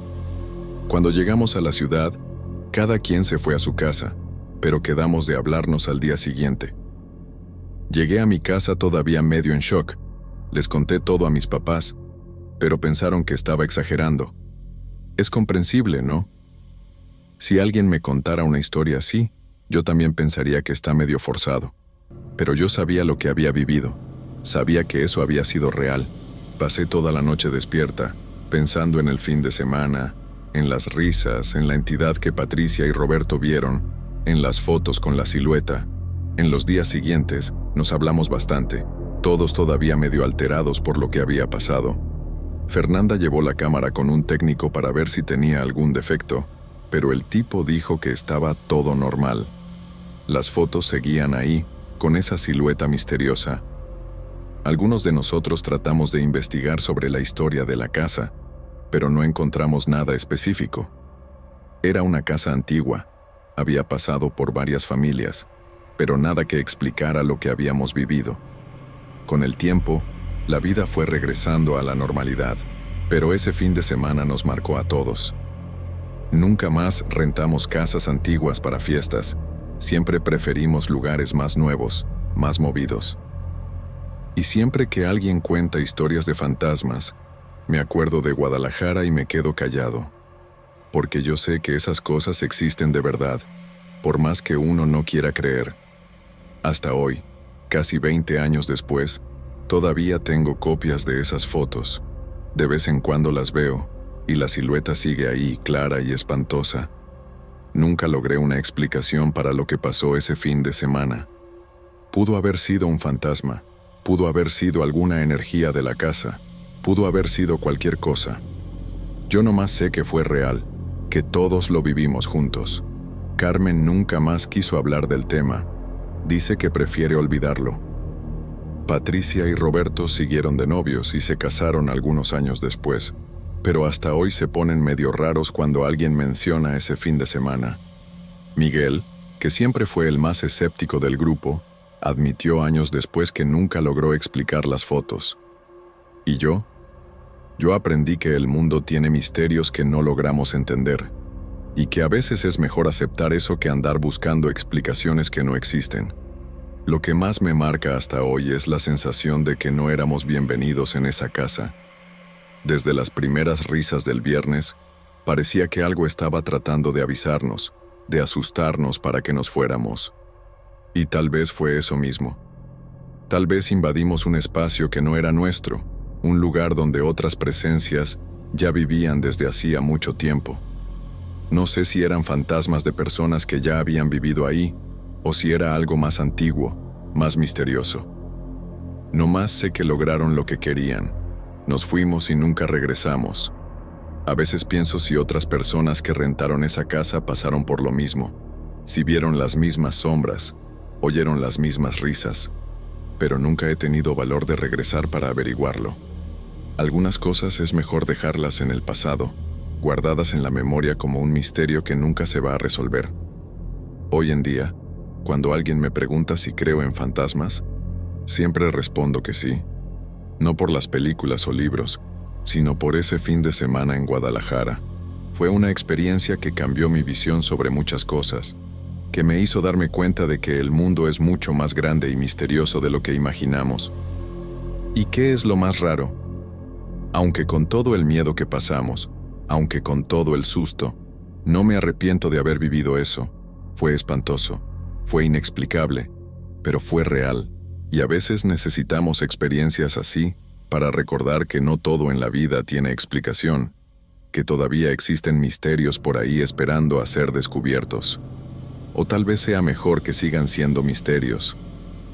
Cuando llegamos a la ciudad, cada quien se fue a su casa, pero quedamos de hablarnos al día siguiente. Llegué a mi casa todavía medio en shock. Les conté todo a mis papás, pero pensaron que estaba exagerando. Es comprensible, ¿no? Si alguien me contara una historia así, yo también pensaría que está medio forzado. Pero yo sabía lo que había vivido. Sabía que eso había sido real. Pasé toda la noche despierta, pensando en el fin de semana, en las risas, en la entidad que Patricia y Roberto vieron, en las fotos con la silueta. En los días siguientes, nos hablamos bastante, todos todavía medio alterados por lo que había pasado. Fernanda llevó la cámara con un técnico para ver si tenía algún defecto, pero el tipo dijo que estaba todo normal. Las fotos seguían ahí, con esa silueta misteriosa. Algunos de nosotros tratamos de investigar sobre la historia de la casa, pero no encontramos nada específico. Era una casa antigua, había pasado por varias familias, pero nada que explicara lo que habíamos vivido. Con el tiempo, la vida fue regresando a la normalidad, pero ese fin de semana nos marcó a todos. Nunca más rentamos casas antiguas para fiestas, siempre preferimos lugares más nuevos, más movidos. Y siempre que alguien cuenta historias de fantasmas, me acuerdo de Guadalajara y me quedo callado, porque yo sé que esas cosas existen de verdad, por más que uno no quiera creer. Hasta hoy, casi 20 años después, todavía tengo copias de esas fotos. De vez en cuando las veo, y la silueta sigue ahí, clara y espantosa. Nunca logré una explicación para lo que pasó ese fin de semana. Pudo haber sido un fantasma, pudo haber sido alguna energía de la casa, pudo haber sido cualquier cosa. Yo nomás sé que fue real, que todos lo vivimos juntos. Carmen nunca más quiso hablar del tema. Dice que prefiere olvidarlo. Patricia y Roberto siguieron de novios y se casaron algunos años después, pero hasta hoy se ponen medio raros cuando alguien menciona ese fin de semana. Miguel, que siempre fue el más escéptico del grupo, admitió años después que nunca logró explicar las fotos. ¿Y yo? Yo aprendí que el mundo tiene misterios que no logramos entender, y que a veces es mejor aceptar eso que andar buscando explicaciones que no existen. Lo que más me marca hasta hoy es la sensación de que no éramos bienvenidos en esa casa. Desde las primeras risas del viernes, parecía que algo estaba tratando de avisarnos, de asustarnos para que nos fuéramos. Y tal vez fue eso mismo. Tal vez invadimos un espacio que no era nuestro, un lugar donde otras presencias ya vivían desde hacía mucho tiempo. No sé si eran fantasmas de personas que ya habían vivido ahí, o si era algo más antiguo, más misterioso. Nomás sé que lograron lo que querían. Nos fuimos y nunca regresamos. A veces pienso si otras personas que rentaron esa casa pasaron por lo mismo, si vieron las mismas sombras, oyeron las mismas risas, pero nunca he tenido valor de regresar para averiguarlo. Algunas cosas es mejor dejarlas en el pasado, guardadas en la memoria como un misterio que nunca se va a resolver. Hoy en día, cuando alguien me pregunta si creo en fantasmas, siempre respondo que sí. No por las películas o libros, sino por ese fin de semana en Guadalajara. Fue una experiencia que cambió mi visión sobre muchas cosas, que me hizo darme cuenta de que el mundo es mucho más grande y misterioso de lo que imaginamos. ¿Y qué es lo más raro? Aunque con todo el miedo que pasamos, aunque con todo el susto, no me arrepiento de haber vivido eso. Fue espantoso, fue inexplicable, pero fue real. Y a veces necesitamos experiencias así para recordar que no todo en la vida tiene explicación, que todavía existen misterios por ahí esperando a ser descubiertos. O tal vez sea mejor que sigan siendo misterios,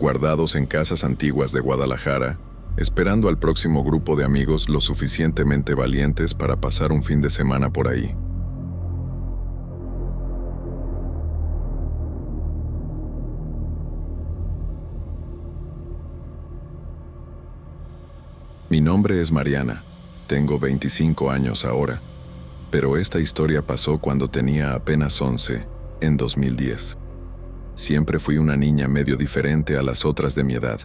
guardados en casas antiguas de Guadalajara, esperando al próximo grupo de amigos lo suficientemente valientes para pasar un fin de semana por ahí. Mi nombre es Mariana, tengo 25 años ahora, pero esta historia pasó cuando tenía apenas 11, en 2010. Siempre fui una niña medio diferente a las otras de mi edad.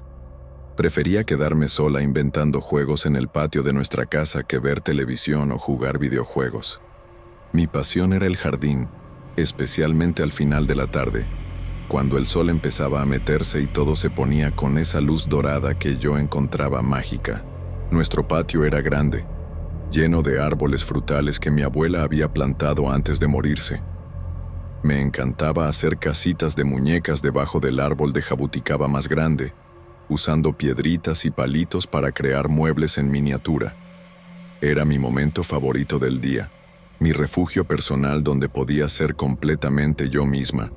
Prefería quedarme sola inventando juegos en el patio de nuestra casa que ver televisión o jugar videojuegos. Mi pasión era el jardín, especialmente al final de la tarde, cuando el sol empezaba a meterse y todo se ponía con esa luz dorada que yo encontraba mágica. Nuestro patio era grande, lleno de árboles frutales que mi abuela había plantado antes de morirse. Me encantaba hacer casitas de muñecas debajo del árbol de jabuticaba más grande, usando piedritas y palitos para crear muebles en miniatura. Era mi momento favorito del día, mi refugio personal donde podía ser completamente yo misma.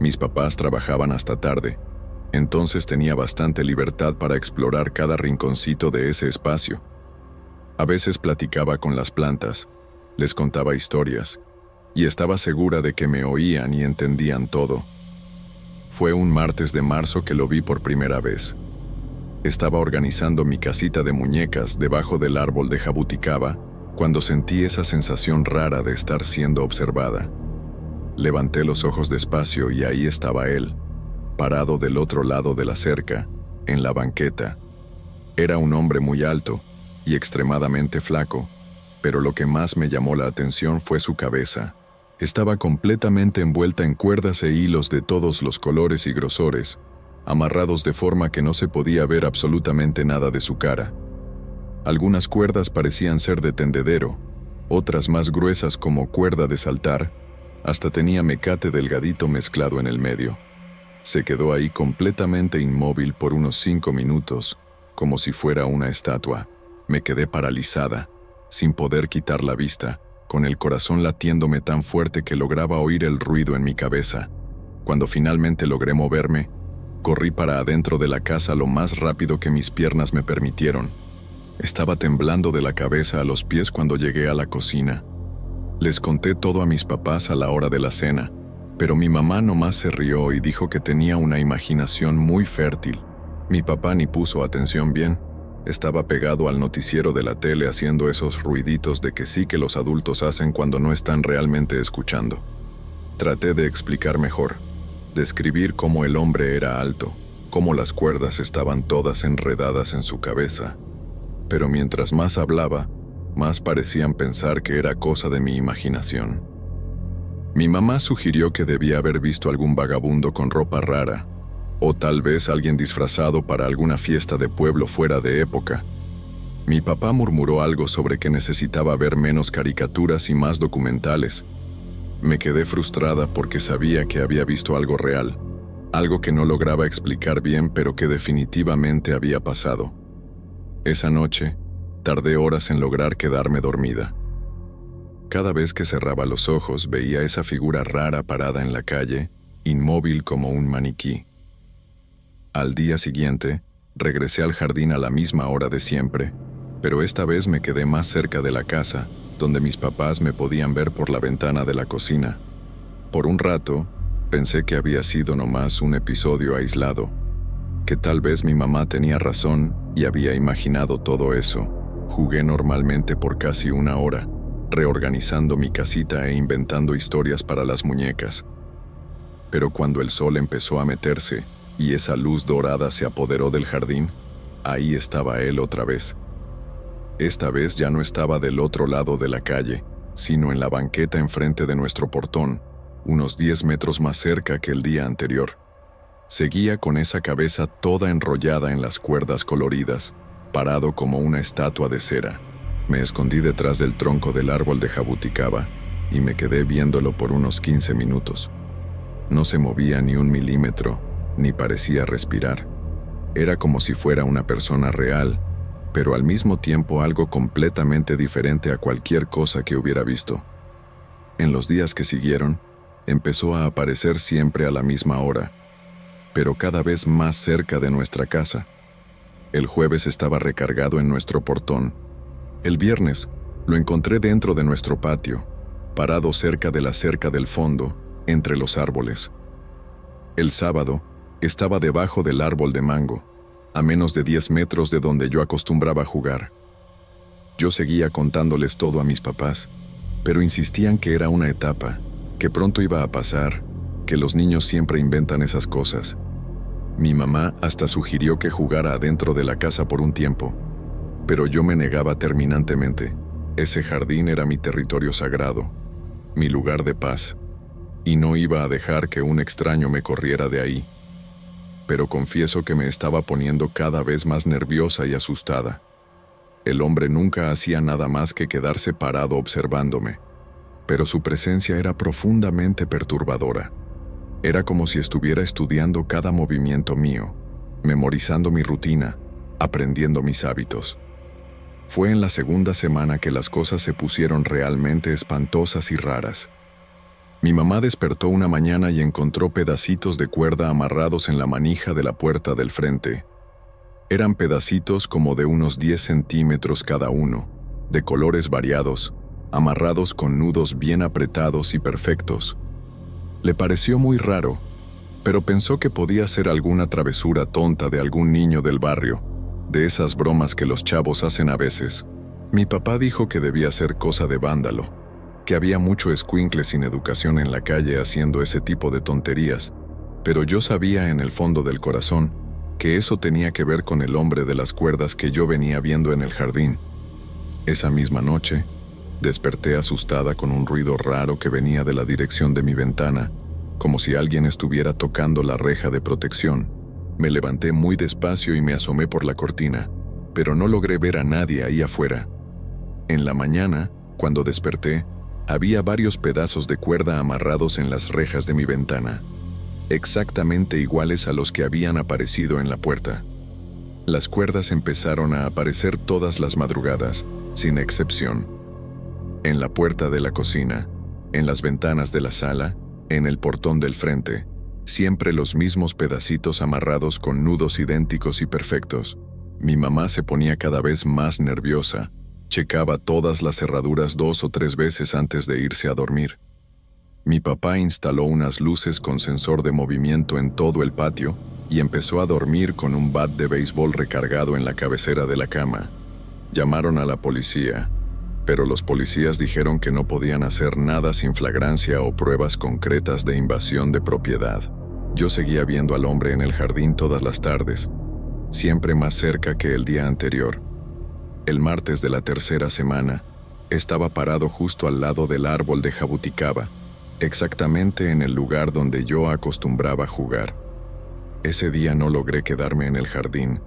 Mis papás trabajaban hasta tarde, entonces tenía bastante libertad para explorar cada rinconcito de ese espacio. A veces platicaba con las plantas, les contaba historias, y estaba segura de que me oían y entendían todo. Fue un martes de marzo que lo vi por primera vez. Estaba organizando mi casita de muñecas debajo del árbol de jabuticaba cuando sentí esa sensación rara de estar siendo observada. Levanté los ojos despacio y ahí estaba él, parado del otro lado de la cerca, en la banqueta. Era un hombre muy alto y extremadamente flaco, pero lo que más me llamó la atención fue su cabeza. Estaba completamente envuelta en cuerdas e hilos de todos los colores y grosores, amarrados de forma que no se podía ver absolutamente nada de su cara. Algunas cuerdas parecían ser de tendedero, otras más gruesas como cuerda de saltar, hasta tenía mecate delgadito mezclado en el medio. Se quedó ahí completamente inmóvil por unos 5 minutos, como si fuera una estatua. Me quedé paralizada, sin poder quitar la vista, con el corazón latiéndome tan fuerte que lograba oír el ruido en mi cabeza. Cuando finalmente logré moverme, corrí para adentro de la casa lo más rápido que mis piernas me permitieron. Estaba temblando de la cabeza a los pies cuando llegué a la cocina. Les conté todo a mis papás a la hora de la cena, pero mi mamá nomás se rió y dijo que tenía una imaginación muy fértil. Mi papá ni puso atención bien. Estaba pegado al noticiero de la tele haciendo esos ruiditos de que sí que los adultos hacen cuando no están realmente escuchando. Traté de explicar mejor, describir cómo el hombre era alto, cómo las cuerdas estaban todas enredadas en su cabeza. Pero mientras más hablaba, más parecían pensar que era cosa de mi imaginación. Mi mamá sugirió que debía haber visto algún vagabundo con ropa rara, o tal vez alguien disfrazado para alguna fiesta de pueblo fuera de época. Mi papá murmuró algo sobre que necesitaba ver menos caricaturas y más documentales. Me quedé frustrada porque sabía que había visto algo real, algo que no lograba explicar bien pero que definitivamente había pasado. Esa noche, tardé horas en lograr quedarme dormida. Cada vez que cerraba los ojos veía esa figura rara parada en la calle, inmóvil como un maniquí. Al día siguiente, regresé al jardín a la misma hora de siempre, pero esta vez me quedé más cerca de la casa, donde mis papás me podían ver por la ventana de la cocina. Por un rato, pensé que había sido nomás un episodio aislado, que tal vez mi mamá tenía razón y había imaginado todo eso. Jugué normalmente por casi una hora, reorganizando mi casita e inventando historias para las muñecas. Pero cuando el sol empezó a meterse y esa luz dorada se apoderó del jardín, ahí estaba él otra vez. Esta vez ya no estaba del otro lado de la calle, sino en la banqueta enfrente de nuestro portón, unos 10 metros más cerca que el día anterior. Seguía con esa cabeza toda enrollada en las cuerdas coloridas, parado como una estatua de cera. Me escondí detrás del tronco del árbol de jabuticaba y me quedé viéndolo por unos 15 minutos. No se movía ni un milímetro, ni parecía respirar. Era como si fuera una persona real, pero al mismo tiempo algo completamente diferente a cualquier cosa que hubiera visto. En los días que siguieron, empezó a aparecer siempre a la misma hora, pero cada vez más cerca de nuestra casa. El jueves estaba recargado en nuestro portón. El viernes lo encontré dentro de nuestro patio, parado cerca de la cerca del fondo, entre los árboles. El sábado estaba debajo del árbol de mango, a menos de 10 metros de donde yo acostumbraba jugar. Yo seguía contándoles todo a mis papás, pero insistían que era una etapa, que pronto iba a pasar, que los niños siempre inventan esas cosas. Mi mamá hasta sugirió que jugara adentro de la casa por un tiempo, pero yo me negaba terminantemente. Ese jardín era mi territorio sagrado, mi lugar de paz, y no iba a dejar que un extraño me corriera de ahí. Pero confieso que me estaba poniendo cada vez más nerviosa y asustada. El hombre nunca hacía nada más que quedarse parado observándome. pero su presencia era profundamente perturbadora. Era como si estuviera estudiando cada movimiento mío, memorizando mi rutina, aprendiendo mis hábitos. Fue en la segunda semana que las cosas se pusieron realmente espantosas y raras. Mi mamá despertó una mañana y encontró pedacitos de cuerda amarrados en la manija de la puerta del frente. Eran pedacitos como de unos 10 centímetros cada uno, de colores variados, amarrados con nudos bien apretados y perfectos. Le pareció muy raro, pero pensó que podía ser alguna travesura tonta de algún niño del barrio, de esas bromas que los chavos hacen a veces. Mi papá dijo que debía ser cosa de vándalo, que había mucho escuincle sin educación en la calle haciendo ese tipo de tonterías, pero yo sabía en el fondo del corazón que eso tenía que ver con el hombre de las cuerdas que yo venía viendo en el jardín. Esa misma noche, desperté asustada con un ruido raro que venía de la dirección de mi ventana, como si alguien estuviera tocando la reja de protección. Me levanté muy despacio y me asomé por la cortina, pero no logré ver a nadie ahí afuera. En la mañana, cuando desperté, había varios pedazos de cuerda amarrados en las rejas de mi ventana, exactamente iguales a los que habían aparecido en la puerta. Las cuerdas empezaron a aparecer todas las madrugadas, sin excepción. En la puerta de la cocina, en las ventanas de la sala, en el portón del frente, siempre los mismos pedacitos amarrados con nudos idénticos y perfectos. Mi mamá se ponía cada vez más nerviosa, checaba todas las cerraduras 2 o 3 veces antes de irse a dormir. Mi papá instaló unas luces con sensor de movimiento en todo el patio y empezó a dormir con un bat de béisbol recargado en la cabecera de la cama. Llamaron a la policía, pero los policías dijeron que no podían hacer nada sin flagrancia o pruebas concretas de invasión de propiedad. Yo seguía viendo al hombre en el jardín todas las tardes, siempre más cerca que el día anterior. El martes de la tercera semana, estaba parado justo al lado del árbol de jabuticaba, exactamente en el lugar donde yo acostumbraba jugar. Ese día no logré quedarme en el jardín.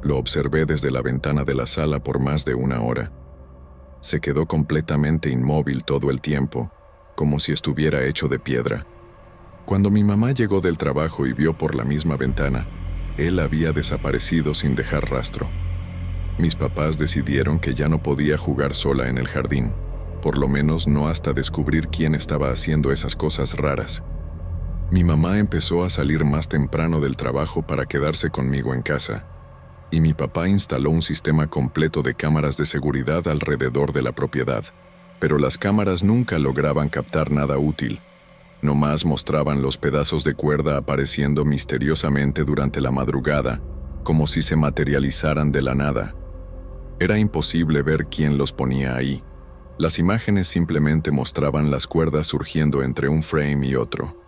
Lo observé desde la ventana de la sala por más de 1 hora. Se quedó completamente inmóvil todo el tiempo, como si estuviera hecho de piedra. Cuando mi mamá llegó del trabajo y vio por la misma ventana, él había desaparecido sin dejar rastro. Mis papás decidieron que ya no podía jugar sola en el jardín, por lo menos no hasta descubrir quién estaba haciendo esas cosas raras. Mi mamá empezó a salir más temprano del trabajo para quedarse conmigo en casa, y mi papá instaló un sistema completo de cámaras de seguridad alrededor de la propiedad, pero las cámaras nunca lograban captar nada útil. Nomás mostraban los pedazos de cuerda apareciendo misteriosamente durante la madrugada, como si se materializaran de la nada. Era imposible ver quién los ponía ahí. Las imágenes simplemente mostraban las cuerdas surgiendo entre un frame y otro.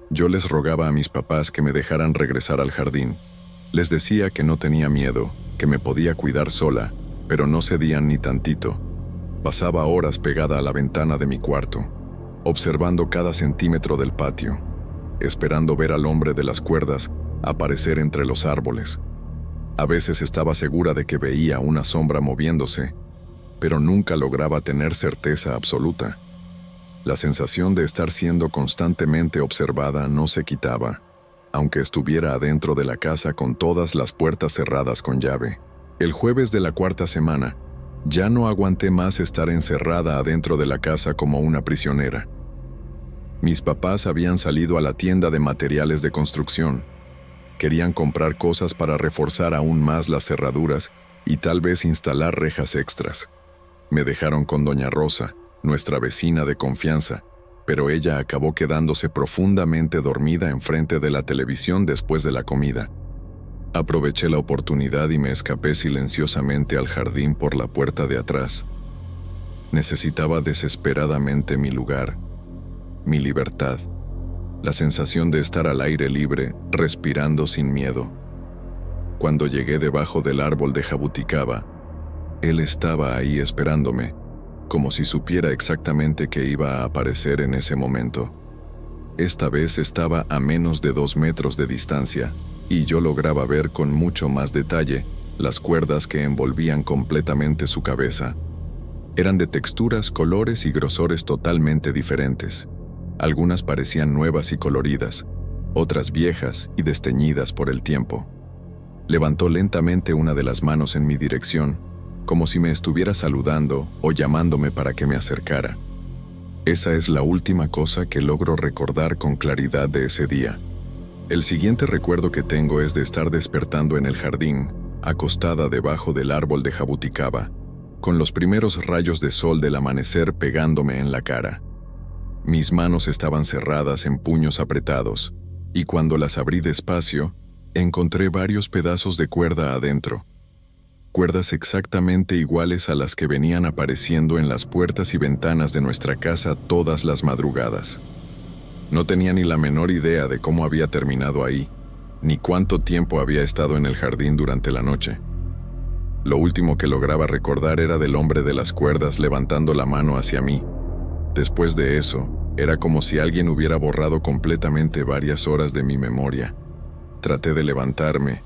Yo les rogaba a mis papás que me dejaran regresar al jardín. Les decía que no tenía miedo, que me podía cuidar sola, pero no cedían ni tantito. Pasaba horas pegada a la ventana de mi cuarto, observando cada centímetro del patio, esperando ver al hombre de las cuerdas aparecer entre los árboles. A veces estaba segura de que veía una sombra moviéndose, pero nunca lograba tener certeza absoluta. La sensación de estar siendo constantemente observada no se quitaba, aunque estuviera adentro de la casa con todas las puertas cerradas con llave. El jueves de la 4ª semana, ya no aguanté más estar encerrada adentro de la casa como una prisionera. Mis papás habían salido a la tienda de materiales de construcción. Querían comprar cosas para reforzar aún más las cerraduras y tal vez instalar rejas extras. Me dejaron con doña Rosa, nuestra vecina de confianza, pero ella acabó quedándose profundamente dormida enfrente de la televisión después de la comida. Aproveché la oportunidad y me escapé silenciosamente al jardín por la puerta de atrás. Necesitaba desesperadamente mi lugar, mi libertad, la sensación de estar al aire libre, respirando sin miedo. Cuando llegué debajo del árbol de jabuticaba, él estaba ahí esperándome, como si supiera exactamente que iba a aparecer en ese momento. Esta vez estaba a menos de 2 metros de distancia, y yo lograba ver con mucho más detalle las cuerdas que envolvían completamente su cabeza. Eran de texturas, colores y grosores totalmente diferentes. Algunas parecían nuevas y coloridas, otras viejas y desteñidas por el tiempo. Levantó lentamente una de las manos en mi dirección, como si me estuviera saludando o llamándome para que me acercara. Esa es la última cosa que logro recordar con claridad de ese día. El siguiente recuerdo que tengo es de estar despertando en el jardín, acostada debajo del árbol de jabuticaba, con los primeros rayos de sol del amanecer pegándome en la cara. Mis manos estaban cerradas en puños apretados, y cuando las abrí despacio, encontré varios pedazos de cuerda adentro. Cuerdas exactamente iguales a las que venían apareciendo en las puertas y ventanas de nuestra casa todas las madrugadas. No tenía ni la menor idea de cómo había terminado ahí, ni cuánto tiempo había estado en el jardín durante la noche. Lo último que lograba recordar era del hombre de las cuerdas levantando la mano hacia mí. Después de eso, era como si alguien hubiera borrado completamente varias horas de mi memoria. Traté de levantarme,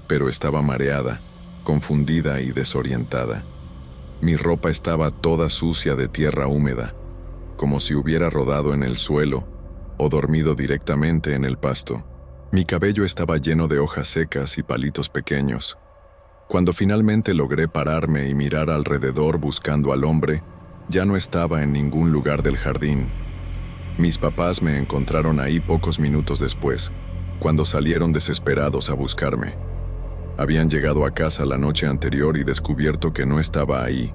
pero estaba mareada, confundida y desorientada. Mi ropa estaba toda sucia de tierra húmeda, como si hubiera rodado en el suelo o dormido directamente en el pasto. Mi cabello estaba lleno de hojas secas y palitos pequeños. Cuando finalmente logré pararme y mirar alrededor buscando al hombre, ya no estaba en ningún lugar del jardín. Mis papás me encontraron ahí pocos minutos después, cuando salieron desesperados a buscarme. Habían llegado a casa la noche anterior y descubierto que no estaba ahí.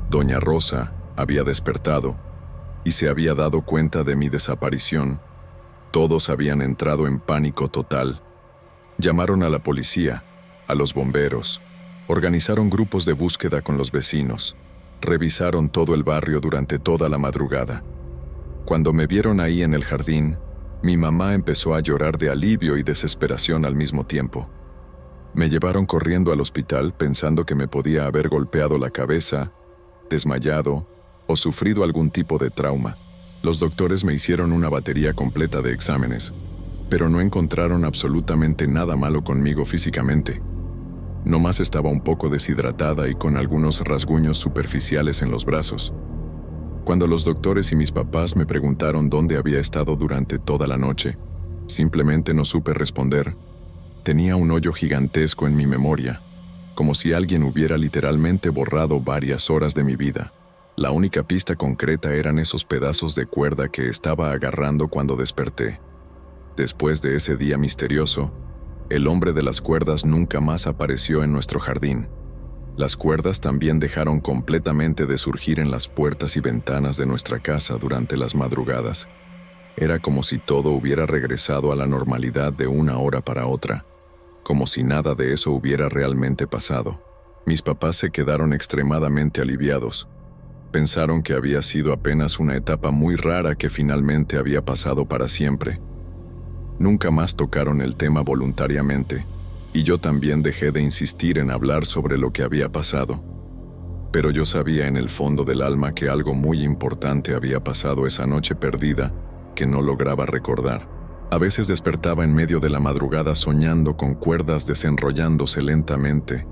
Doña Rosa había despertado y se había dado cuenta de mi desaparición. Todos habían entrado en pánico total. Llamaron a la policía, a los bomberos, organizaron grupos de búsqueda con los vecinos, revisaron todo el barrio durante toda la madrugada. Cuando me vieron ahí en el jardín, mi mamá empezó a llorar de alivio y desesperación al mismo tiempo. Me llevaron corriendo al hospital pensando que me podía haber golpeado la cabeza, desmayado o sufrido algún tipo de trauma. Los doctores me hicieron una batería completa de exámenes, pero no encontraron absolutamente nada malo conmigo físicamente. Nomás estaba un poco deshidratada y con algunos rasguños superficiales en los brazos. Cuando los doctores y mis papás me preguntaron dónde había estado durante toda la noche, simplemente no supe responder. Tenía un hoyo gigantesco en mi memoria, como si alguien hubiera literalmente borrado varias horas de mi vida. La única pista concreta eran esos pedazos de cuerda que estaba agarrando cuando desperté. Después de ese día misterioso, el hombre de las cuerdas nunca más apareció en nuestro jardín. Las cuerdas también dejaron completamente de surgir en las puertas y ventanas de nuestra casa durante las madrugadas. Era como si todo hubiera regresado a la normalidad de una hora para otra, como si nada de eso hubiera realmente pasado. Mis papás se quedaron extremadamente aliviados. Pensaron que había sido apenas una etapa muy rara que finalmente había pasado para siempre. Nunca más tocaron el tema voluntariamente, y yo también dejé de insistir en hablar sobre lo que había pasado. Pero yo sabía en el fondo del alma que algo muy importante había pasado esa noche perdida que no lograba recordar. A veces despertaba en medio de la madrugada soñando con cuerdas desenrollándose lentamente,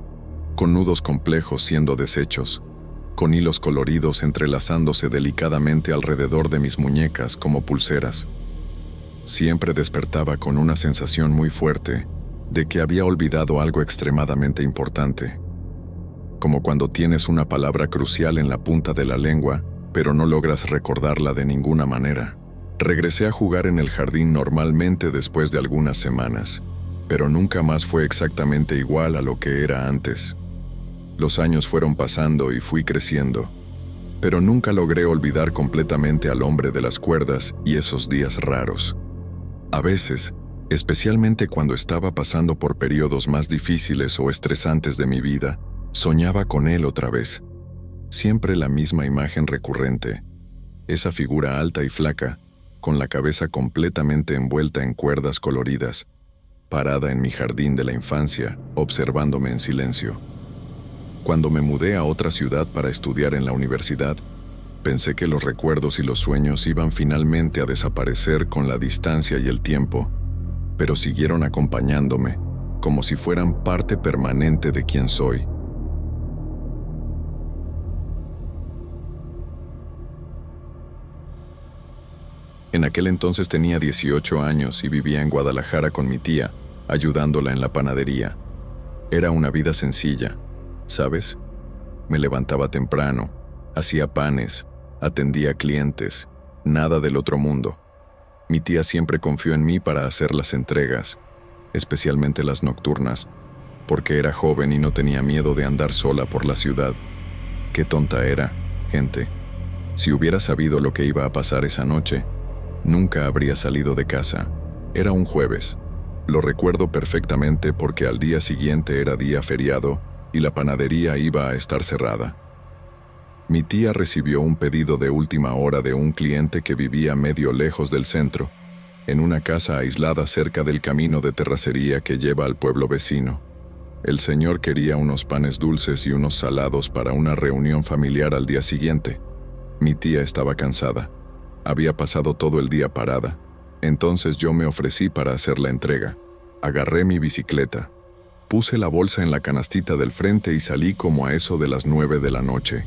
con nudos complejos siendo deshechos, con hilos coloridos entrelazándose delicadamente alrededor de mis muñecas como pulseras. Siempre despertaba con una sensación muy fuerte de que había olvidado algo extremadamente importante. Como cuando tienes una palabra crucial en la punta de la lengua, pero no logras recordarla de ninguna manera. Regresé a jugar en el jardín normalmente después de algunas semanas, pero nunca más fue exactamente igual a lo que era antes. Los años fueron pasando y fui creciendo, pero nunca logré olvidar completamente al hombre de las cuerdas y esos días raros. A veces, especialmente cuando estaba pasando por periodos más difíciles o estresantes de mi vida, soñaba con él otra vez. Siempre la misma imagen recurrente, esa figura alta y flaca, con la cabeza completamente envuelta en cuerdas coloridas, parada en mi jardín de la infancia, observándome en silencio. Cuando me mudé a otra ciudad para estudiar en la universidad, pensé que los recuerdos y los sueños iban finalmente a desaparecer con la distancia y el tiempo, pero siguieron acompañándome, como si fueran parte permanente de quien soy. En aquel entonces tenía 18 años y vivía en Guadalajara con mi tía, ayudándola en la panadería. Era una vida sencilla, ¿sabes? Me levantaba temprano, hacía panes, atendía clientes, nada del otro mundo. Mi tía siempre confió en mí para hacer las entregas, especialmente las nocturnas, porque era joven y no tenía miedo de andar sola por la ciudad. Qué tonta era, gente. Si hubiera sabido lo que iba a pasar esa noche, nunca habría salido de casa. Era un jueves. Lo recuerdo perfectamente porque al día siguiente era día feriado y la panadería iba a estar cerrada. Mi tía recibió un pedido de última hora de un cliente que vivía medio lejos del centro, en una casa aislada cerca del camino de terracería que lleva al pueblo vecino. El señor quería unos panes dulces y unos salados para una reunión familiar al día siguiente. Mi tía estaba cansada. Había pasado todo el día parada. Entonces yo me ofrecí para hacer la entrega. Agarré mi bicicleta. Puse la bolsa en la canastita del frente y salí como a eso de las 9 de la noche.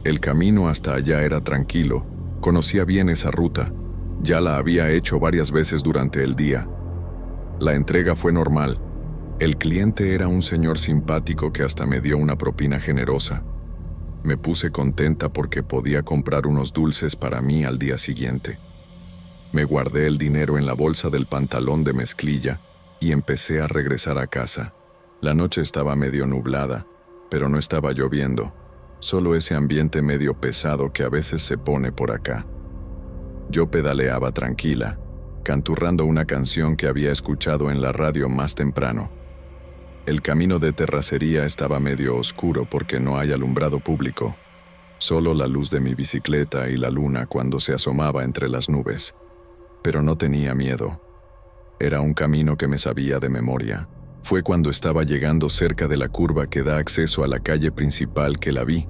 El camino hasta allá era tranquilo. Conocía bien esa ruta. Ya la había hecho varias veces durante el día. La entrega fue normal. El cliente era un señor simpático que hasta me dio una propina generosa. Me puse contenta porque podía comprar unos dulces para mí al día siguiente. Me guardé el dinero en la bolsa del pantalón de mezclilla y empecé a regresar a casa. La noche estaba medio nublada, pero no estaba lloviendo. Solo ese ambiente medio pesado que a veces se pone por acá. Yo pedaleaba tranquila, canturrando una canción que había escuchado en la radio más temprano. El camino de terracería estaba medio oscuro porque no hay alumbrado público. Solo la luz de mi bicicleta y la luna cuando se asomaba entre las nubes. Pero no tenía miedo. Era un camino que me sabía de memoria. Fue cuando estaba llegando cerca de la curva que da acceso a la calle principal que la vi.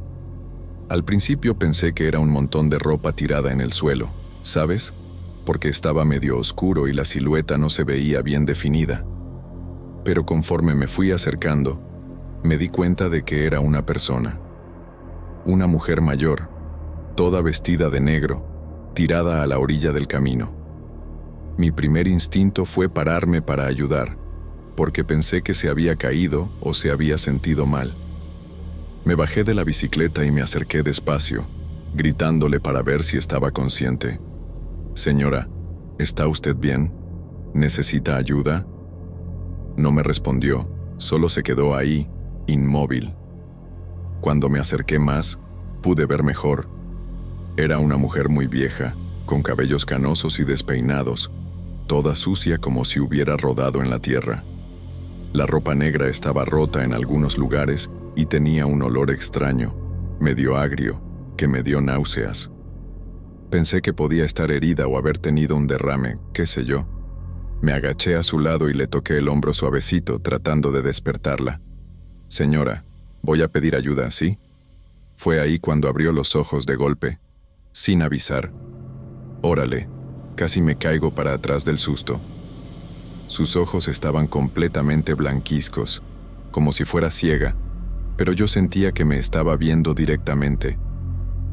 Al principio pensé que era un montón de ropa tirada en el suelo, ¿sabes? Porque estaba medio oscuro y la silueta no se veía bien definida. Pero conforme me fui acercando, me di cuenta de que era una persona. Una mujer mayor, toda vestida de negro, tirada a la orilla del camino. Mi primer instinto fue pararme para ayudar, porque pensé que se había caído o se había sentido mal. Me bajé de la bicicleta y me acerqué despacio, gritándole para ver si estaba consciente. «Señora, ¿está usted bien? ¿Necesita ayuda?» No me respondió, solo se quedó ahí, inmóvil. Cuando me acerqué más, pude ver mejor. Era una mujer muy vieja, con cabellos canosos y despeinados, toda sucia como si hubiera rodado en la tierra. La ropa negra estaba rota en algunos lugares y tenía un olor extraño, medio agrio, que me dio náuseas. Pensé que podía estar herida o haber tenido un derrame, qué sé yo. Me agaché a su lado y le toqué el hombro suavecito, tratando de despertarla. «Señora, voy a pedir ayuda, ¿sí?» Fue ahí cuando abrió los ojos de golpe, sin avisar. Órale, casi me caigo para atrás del susto. Sus ojos estaban completamente blanquizcos, como si fuera ciega, pero yo sentía que me estaba viendo directamente.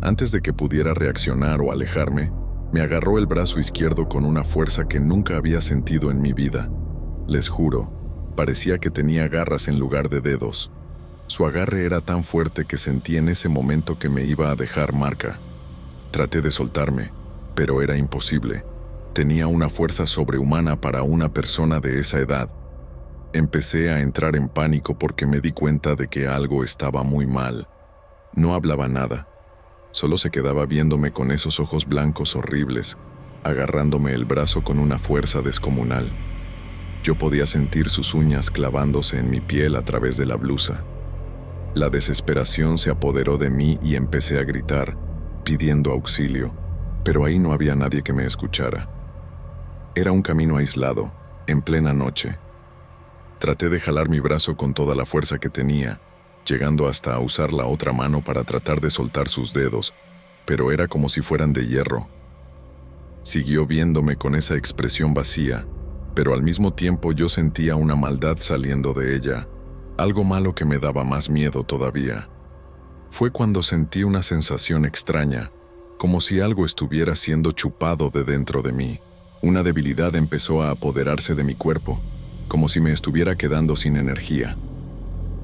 Antes de que pudiera reaccionar o alejarme, me agarró el brazo izquierdo con una fuerza que nunca había sentido en mi vida. Les juro, parecía que tenía garras en lugar de dedos. Su agarre era tan fuerte que sentí en ese momento que me iba a dejar marca. Traté de soltarme, pero era imposible. Tenía una fuerza sobrehumana para una persona de esa edad. Empecé a entrar en pánico porque me di cuenta de que algo estaba muy mal. No hablaba nada. Solo se quedaba viéndome con esos ojos blancos horribles, agarrándome el brazo con una fuerza descomunal. Yo podía sentir sus uñas clavándose en mi piel a través de la blusa. La desesperación se apoderó de mí y empecé a gritar, pidiendo auxilio, pero ahí no había nadie que me escuchara. Era un camino aislado, en plena noche. Traté de jalar mi brazo con toda la fuerza que tenía, llegando hasta a usar la otra mano para tratar de soltar sus dedos, pero era como si fueran de hierro. Siguió viéndome con esa expresión vacía, pero al mismo tiempo yo sentía una maldad saliendo de ella, algo malo que me daba más miedo todavía. Fue cuando sentí una sensación extraña, como si algo estuviera siendo chupado de dentro de mí. Una debilidad empezó a apoderarse de mi cuerpo, como si me estuviera quedando sin energía.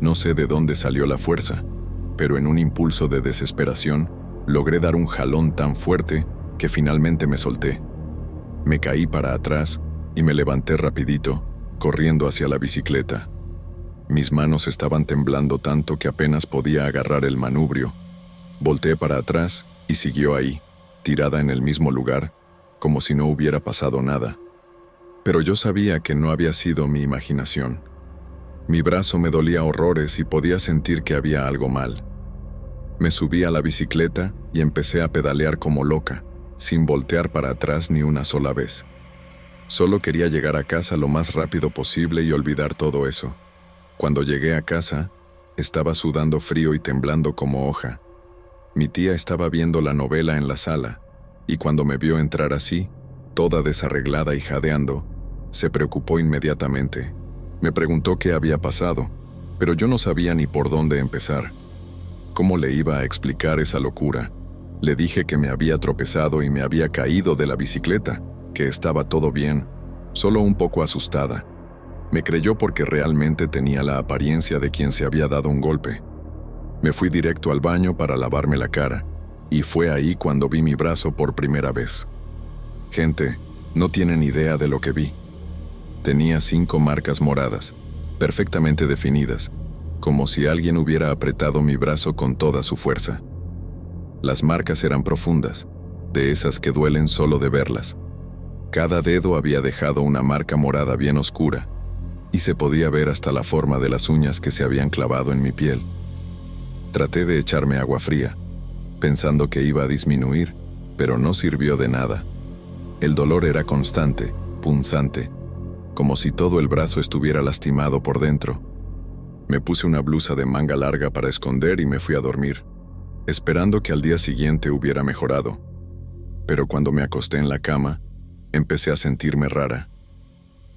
No sé de dónde salió la fuerza, pero en un impulso de desesperación, logré dar un jalón tan fuerte que finalmente me solté. Me caí para atrás y me levanté rapidito, corriendo hacia la bicicleta. Mis manos estaban temblando tanto que apenas podía agarrar el manubrio. Volteé para atrás y siguió ahí, tirada en el mismo lugar, como si no hubiera pasado nada. Pero yo sabía que no había sido mi imaginación. Mi brazo me dolía horrores y podía sentir que había algo mal. Me subí a la bicicleta y empecé a pedalear como loca, sin voltear para atrás ni una sola vez. Solo quería llegar a casa lo más rápido posible y olvidar todo eso. Cuando llegué a casa, estaba sudando frío y temblando como hoja. Mi tía estaba viendo la novela en la sala, y cuando me vio entrar así, toda desarreglada y jadeando, se preocupó inmediatamente. Me preguntó qué había pasado, pero yo no sabía ni por dónde empezar. ¿Cómo le iba a explicar esa locura? Le dije que me había tropezado y me había caído de la bicicleta, que estaba todo bien, solo un poco asustada. Me creyó porque realmente tenía la apariencia de quien se había dado un golpe. Me fui directo al baño para lavarme la cara, y fue ahí cuando vi mi brazo por primera vez. Gente, no tienen idea de lo que vi. Tenía 5 marcas moradas, perfectamente definidas, como si alguien hubiera apretado mi brazo con toda su fuerza. Las marcas eran profundas, de esas que duelen solo de verlas. Cada dedo había dejado una marca morada bien oscura, y se podía ver hasta la forma de las uñas que se habían clavado en mi piel. Traté de echarme agua fría, pensando que iba a disminuir, pero no sirvió de nada. El dolor era constante, punzante, como si todo el brazo estuviera lastimado por dentro. Me puse una blusa de manga larga para esconder y me fui a dormir, esperando que al día siguiente hubiera mejorado. Pero cuando me acosté en la cama, empecé a sentirme rara.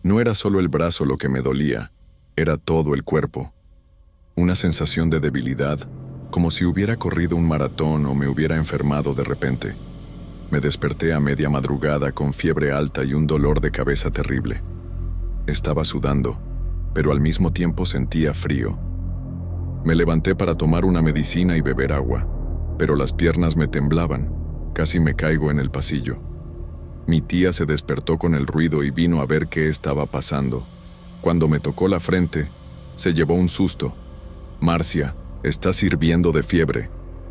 No era solo el brazo lo que me dolía, era todo el cuerpo. Una sensación de debilidad, como si hubiera corrido un maratón o me hubiera enfermado de repente. Me desperté a media madrugada con fiebre alta y un dolor de cabeza terrible. Estaba sudando, pero al mismo tiempo sentía frío. Me levanté para tomar una medicina y beber agua, pero las piernas me temblaban, casi me caigo en el pasillo. Mi tía se despertó con el ruido y vino a ver qué estaba pasando. Cuando me tocó la frente, se llevó un susto. «Marcia, estás hirviendo de fiebre».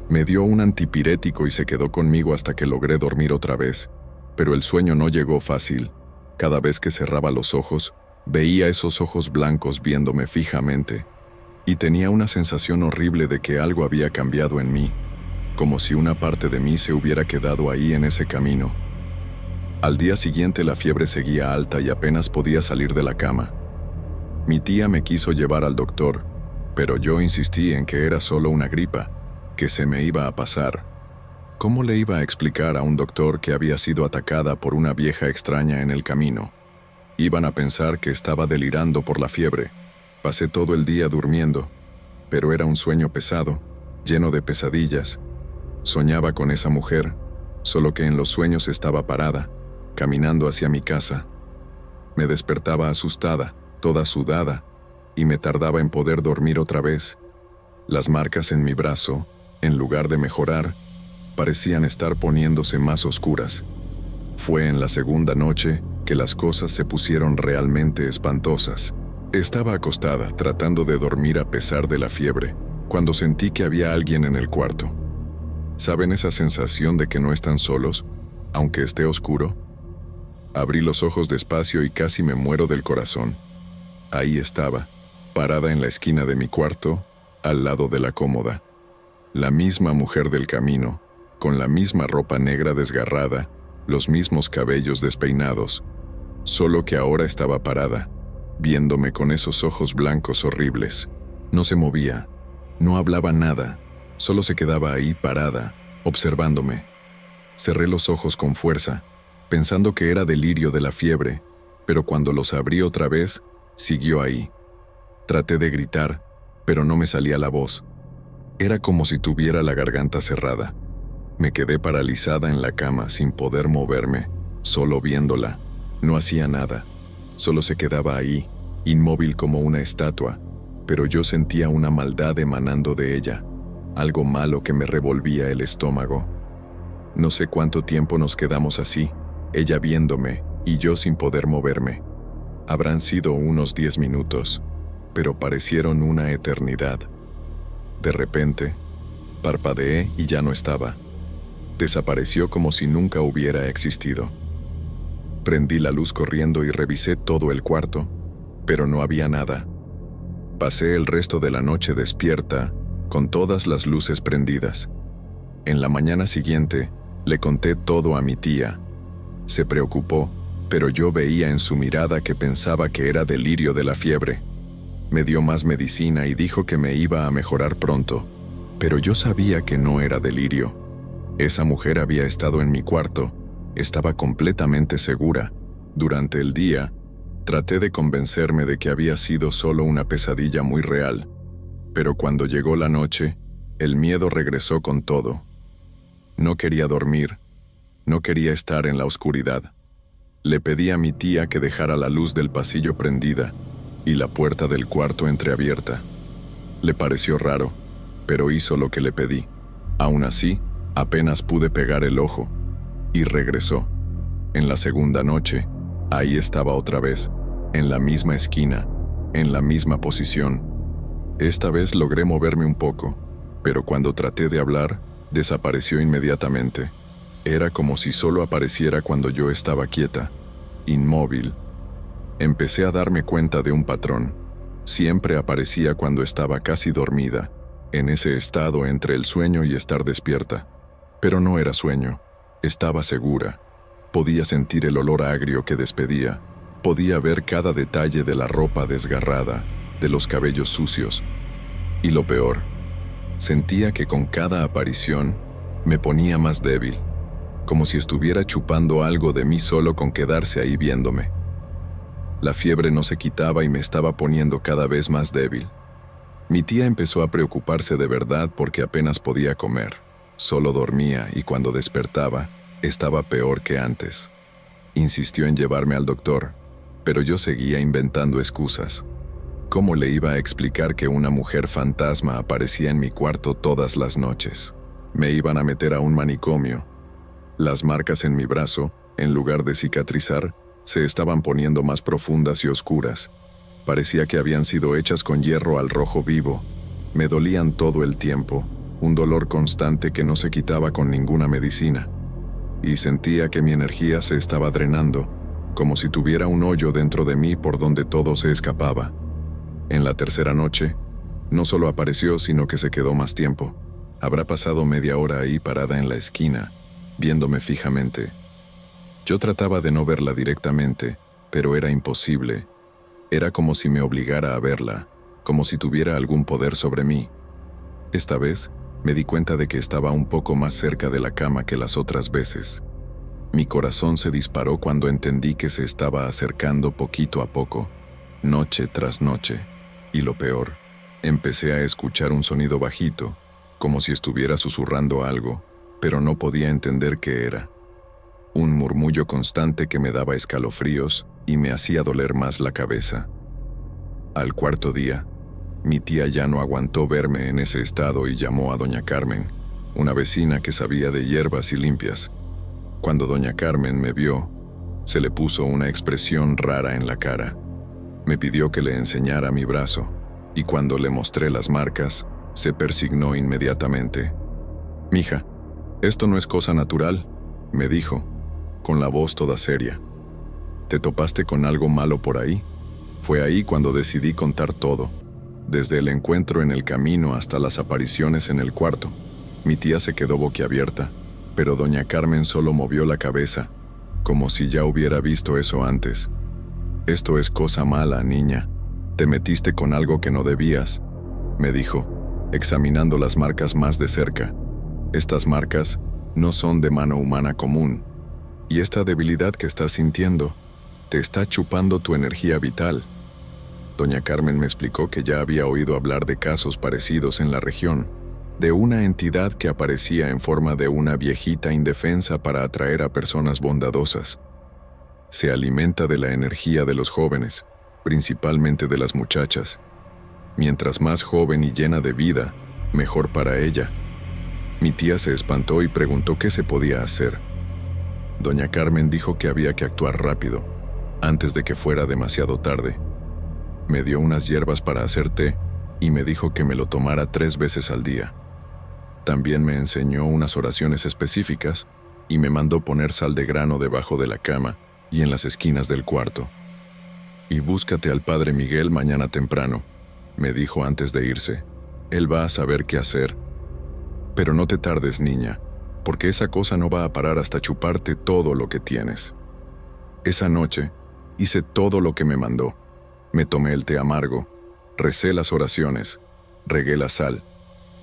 Me dio un antipirético y se quedó conmigo hasta que logré dormir otra vez, pero el sueño no llegó fácil. Cada vez que cerraba los ojos, veía esos ojos blancos viéndome fijamente, y tenía una sensación horrible de que algo había cambiado en mí, como si una parte de mí se hubiera quedado ahí en ese camino. Al día siguiente la fiebre seguía alta y apenas podía salir de la cama. Mi tía me quiso llevar al doctor, pero yo insistí en que era solo una gripa, que se me iba a pasar. ¿Cómo le iba a explicar a un doctor que había sido atacada por una vieja extraña en el camino? Iban a pensar que estaba delirando por la fiebre. Pasé todo el día durmiendo, pero era un sueño pesado, lleno de pesadillas. Soñaba con esa mujer, solo que en los sueños estaba parada, caminando hacia mi casa. Me despertaba asustada, toda sudada, y me tardaba en poder dormir otra vez. Las marcas en mi brazo, en lugar de mejorar, parecían estar poniéndose más oscuras. Fue en la segunda noche que las cosas se pusieron realmente espantosas. Estaba acostada, tratando de dormir a pesar de la fiebre, cuando sentí que había alguien en el cuarto. ¿Saben esa sensación de que no están solos, aunque esté oscuro? Abrí los ojos despacio y casi me muero del corazón. Ahí estaba, parada en la esquina de mi cuarto, al lado de la cómoda. La misma mujer del camino, con la misma ropa negra desgarrada, los mismos cabellos despeinados, solo que ahora estaba parada, viéndome con esos ojos blancos horribles. No se movía, no hablaba nada, solo se quedaba ahí parada, observándome. Cerré los ojos con fuerza, pensando que era delirio de la fiebre, pero cuando los abrí otra vez, siguió ahí. Traté de gritar, pero no me salía la voz. Era como si tuviera la garganta cerrada. Me quedé paralizada en la cama sin poder moverme, solo viéndola. No hacía nada, solo se quedaba ahí, inmóvil como una estatua, pero yo sentía una maldad emanando de ella, algo malo que me revolvía el estómago. No sé cuánto tiempo nos quedamos así, ella viéndome y yo sin poder moverme. Habrán sido unos 10 minutos, pero parecieron una eternidad. De repente, parpadeé y ya no estaba. Desapareció como si nunca hubiera existido. Prendí la luz corriendo y revisé todo el cuarto, pero no había nada. Pasé el resto de la noche despierta, con todas las luces prendidas. En la mañana siguiente, le conté todo a mi tía. Se preocupó, pero yo veía en su mirada que pensaba que era delirio de la fiebre. Me dio más medicina y dijo que me iba a mejorar pronto, pero yo sabía que no era delirio. Esa mujer había estado en mi cuarto, estaba completamente segura. Durante el día, traté de convencerme de que había sido solo una pesadilla muy real, pero cuando llegó la noche, el miedo regresó con todo. No quería dormir, no quería estar en la oscuridad. Le pedí a mi tía que dejara la luz del pasillo prendida y la puerta del cuarto entreabierta. Le pareció raro, pero hizo lo que le pedí. Aún así, apenas pude pegar el ojo, y regresó. En la segunda noche, ahí estaba otra vez, en la misma esquina, en la misma posición. Esta vez logré moverme un poco, pero cuando traté de hablar, desapareció inmediatamente. Era como si solo apareciera cuando yo estaba quieta, inmóvil. Empecé a darme cuenta de un patrón. Siempre aparecía cuando estaba casi dormida, en ese estado entre el sueño y estar despierta. Pero no era sueño, estaba segura. Podía sentir el olor agrio que despedía, podía ver cada detalle de la ropa desgarrada, de los cabellos sucios. Y lo peor, sentía que con cada aparición me ponía más débil, como si estuviera chupando algo de mí solo con quedarse ahí viéndome. La fiebre no se quitaba y me estaba poniendo cada vez más débil. Mi tía empezó a preocuparse de verdad porque apenas podía comer. Solo dormía y cuando despertaba, estaba peor que antes. Insistió en llevarme al doctor, pero yo seguía inventando excusas. ¿Cómo le iba a explicar que una mujer fantasma aparecía en mi cuarto todas las noches? Me iban a meter a un manicomio. Las marcas en mi brazo, en lugar de cicatrizar, se estaban poniendo más profundas y oscuras. Parecía que habían sido hechas con hierro al rojo vivo. Me dolían todo el tiempo, un dolor constante que no se quitaba con ninguna medicina. Y sentía que mi energía se estaba drenando, como si tuviera un hoyo dentro de mí por donde todo se escapaba. En la tercera noche, no solo apareció, sino que se quedó más tiempo. Habrá pasado media hora ahí parada en la esquina, viéndome fijamente. Yo trataba de no verla directamente, pero era imposible. Era como si me obligara a verla, como si tuviera algún poder sobre mí. Esta vez, me di cuenta de que estaba un poco más cerca de la cama que las otras veces. Mi corazón se disparó cuando entendí que se estaba acercando poquito a poco, noche tras noche. Y lo peor, empecé a escuchar un sonido bajito, como si estuviera susurrando algo, pero no podía entender qué era. Un murmullo constante que me daba escalofríos y me hacía doler más la cabeza. Al cuarto día, mi tía ya no aguantó verme en ese estado y llamó a doña Carmen, una vecina que sabía de hierbas y limpias. Cuando doña Carmen me vio, se le puso una expresión rara en la cara. Me pidió que le enseñara mi brazo, y cuando le mostré las marcas, se persignó inmediatamente. «Mija, esto no es cosa natural», me dijo, con la voz toda seria. «¿Te topaste con algo malo por ahí?» Fue ahí cuando decidí contar todo, desde el encuentro en el camino hasta las apariciones en el cuarto. Mi tía se quedó boquiabierta, pero doña Carmen solo movió la cabeza, como si ya hubiera visto eso antes. «Esto es cosa mala, niña. Te metiste con algo que no debías», me dijo, examinando las marcas más de cerca. «Estas marcas no son de mano humana común. Y esta debilidad que estás sintiendo te está chupando tu energía vital». Doña Carmen me explicó que ya había oído hablar de casos parecidos en la región, de una entidad que aparecía en forma de una viejita indefensa para atraer a personas bondadosas. Se alimenta de la energía de los jóvenes, principalmente de las muchachas. Mientras más joven y llena de vida, mejor para ella. Mi tía se espantó y preguntó qué se podía hacer. Doña Carmen dijo que había que actuar rápido, antes de que fuera demasiado tarde. Me dio unas hierbas para hacer té y me dijo que me lo tomara 3 veces al día. También me enseñó unas oraciones específicas y me mandó poner sal de grano debajo de la cama y en las esquinas del cuarto. Y búscate al padre Miguel mañana temprano, me dijo antes de irse. Él va a saber qué hacer. Pero no te tardes, niña, porque esa cosa no va a parar hasta chuparte todo lo que tienes. Esa noche hice todo lo que me mandó. Me tomé el té amargo, recé las oraciones, regué la sal,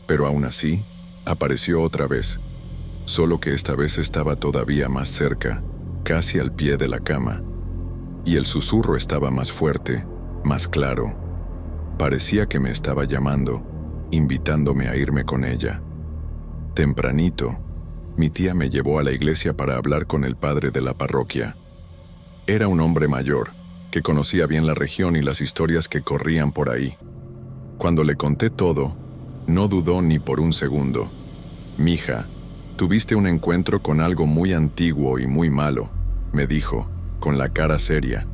pero aún así apareció otra vez, solo que esta vez estaba todavía más cerca, casi al pie de la cama, y el susurro estaba más fuerte, más claro. Parecía que me estaba llamando, invitándome a irme con ella. Tempranito, mi tía me llevó a la iglesia para hablar con el padre de la parroquia. Era un hombre mayor, que conocía bien la región y las historias que corrían por ahí. Cuando le conté todo, no dudó ni por un segundo. «Mija, tuviste un encuentro con algo muy antiguo y muy malo», me dijo, con la cara seria.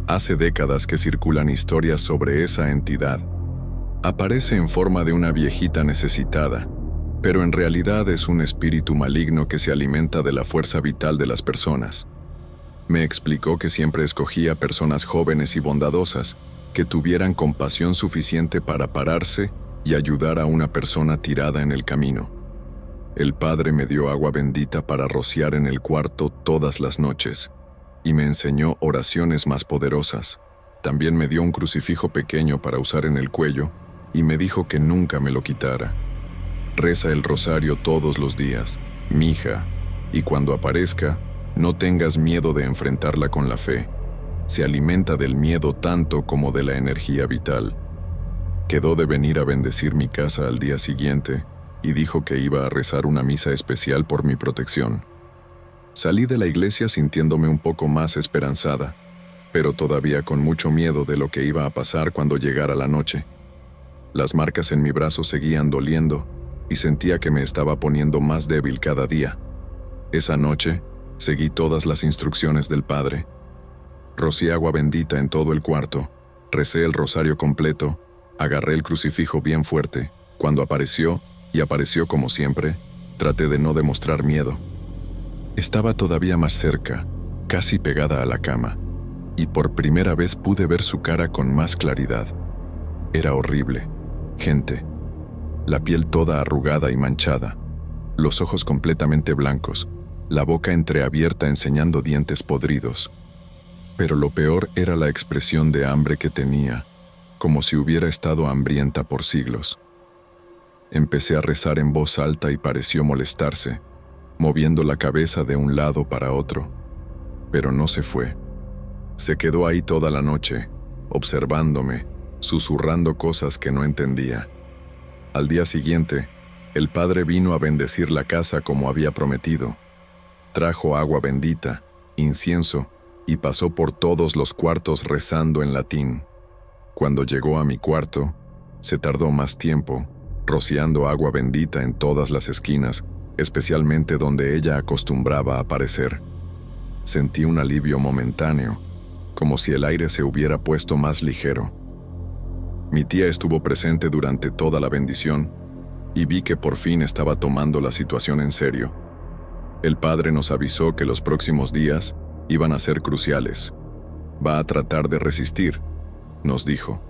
«Hace décadas que circulan historias sobre esa entidad. Aparece en forma de una viejita necesitada, pero en realidad es un espíritu maligno que se alimenta de la fuerza vital de las personas». Me explicó que siempre escogía personas jóvenes y bondadosas, que tuvieran compasión suficiente para pararse y ayudar a una persona tirada en el camino. El padre me dio agua bendita para rociar en el cuarto todas las noches, y me enseñó oraciones más poderosas. También me dio un crucifijo pequeño para usar en el cuello, y me dijo que nunca me lo quitara. «Reza el rosario todos los días, mija, y cuando aparezca, no tengas miedo de enfrentarla con la fe. Se alimenta del miedo tanto como de la energía vital». Quedó de venir a bendecir mi casa al día siguiente y dijo que iba a rezar una misa especial por mi protección. Salí de la iglesia sintiéndome un poco más esperanzada, pero todavía con mucho miedo de lo que iba a pasar cuando llegara la noche. Las marcas en mi brazo seguían doliendo y sentía que me estaba poniendo más débil cada día. Esa noche, seguí todas las instrucciones del padre. Rocié agua bendita en todo el cuarto, recé el rosario completo, agarré el crucifijo bien fuerte. Cuando apareció, y apareció como siempre, traté de no demostrar miedo. Estaba todavía más cerca, casi pegada a la cama, y por primera vez pude ver su cara con más claridad. Era horrible, gente. La piel toda arrugada y manchada, los ojos completamente blancos, la boca entreabierta enseñando dientes podridos. Pero lo peor era la expresión de hambre que tenía, como si hubiera estado hambrienta por siglos. Empecé a rezar en voz alta y pareció molestarse, moviendo la cabeza de un lado para otro. Pero no se fue. Se quedó ahí toda la noche, observándome, susurrando cosas que no entendía. Al día siguiente, el padre vino a bendecir la casa como había prometido. Trajo agua bendita, incienso, y pasó por todos los cuartos rezando en latín. Cuando llegó a mi cuarto, se tardó más tiempo, rociando agua bendita en todas las esquinas, especialmente donde ella acostumbraba a aparecer. Sentí un alivio momentáneo, como si el aire se hubiera puesto más ligero. Mi tía estuvo presente durante toda la bendición, y vi que por fin estaba tomando la situación en serio. El padre nos avisó que los próximos días iban a ser cruciales. «Va a tratar de resistir», nos dijo.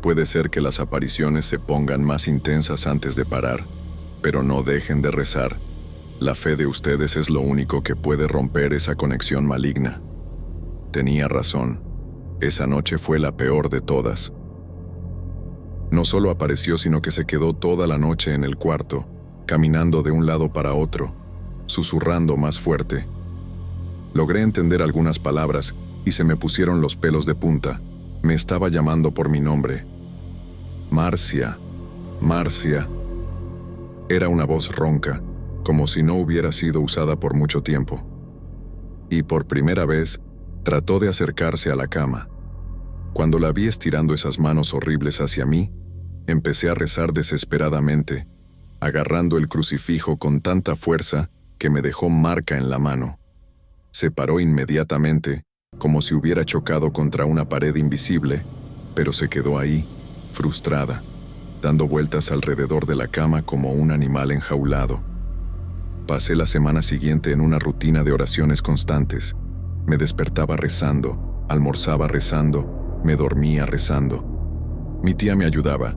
«Puede ser que las apariciones se pongan más intensas antes de parar, pero no dejen de rezar. La fe de ustedes es lo único que puede romper esa conexión maligna». Tenía razón. Esa noche fue la peor de todas. No solo apareció, sino que se quedó toda la noche en el cuarto, caminando de un lado para otro, susurrando más fuerte. Logré entender algunas palabras y se me pusieron los pelos de punta. Me estaba llamando por mi nombre. «Marcia, Marcia». Era una voz ronca, como si no hubiera sido usada por mucho tiempo. Y por primera vez, trató de acercarse a la cama. Cuando la vi estirando esas manos horribles hacia mí, empecé a rezar desesperadamente, agarrando el crucifijo con tanta fuerza que me dejó marca en la mano. Se paró inmediatamente, como si hubiera chocado contra una pared invisible, pero se quedó ahí, frustrada, dando vueltas alrededor de la cama como un animal enjaulado. Pasé la semana siguiente en una rutina de oraciones constantes. Me despertaba rezando, almorzaba rezando, me dormía rezando. Mi tía me ayudaba,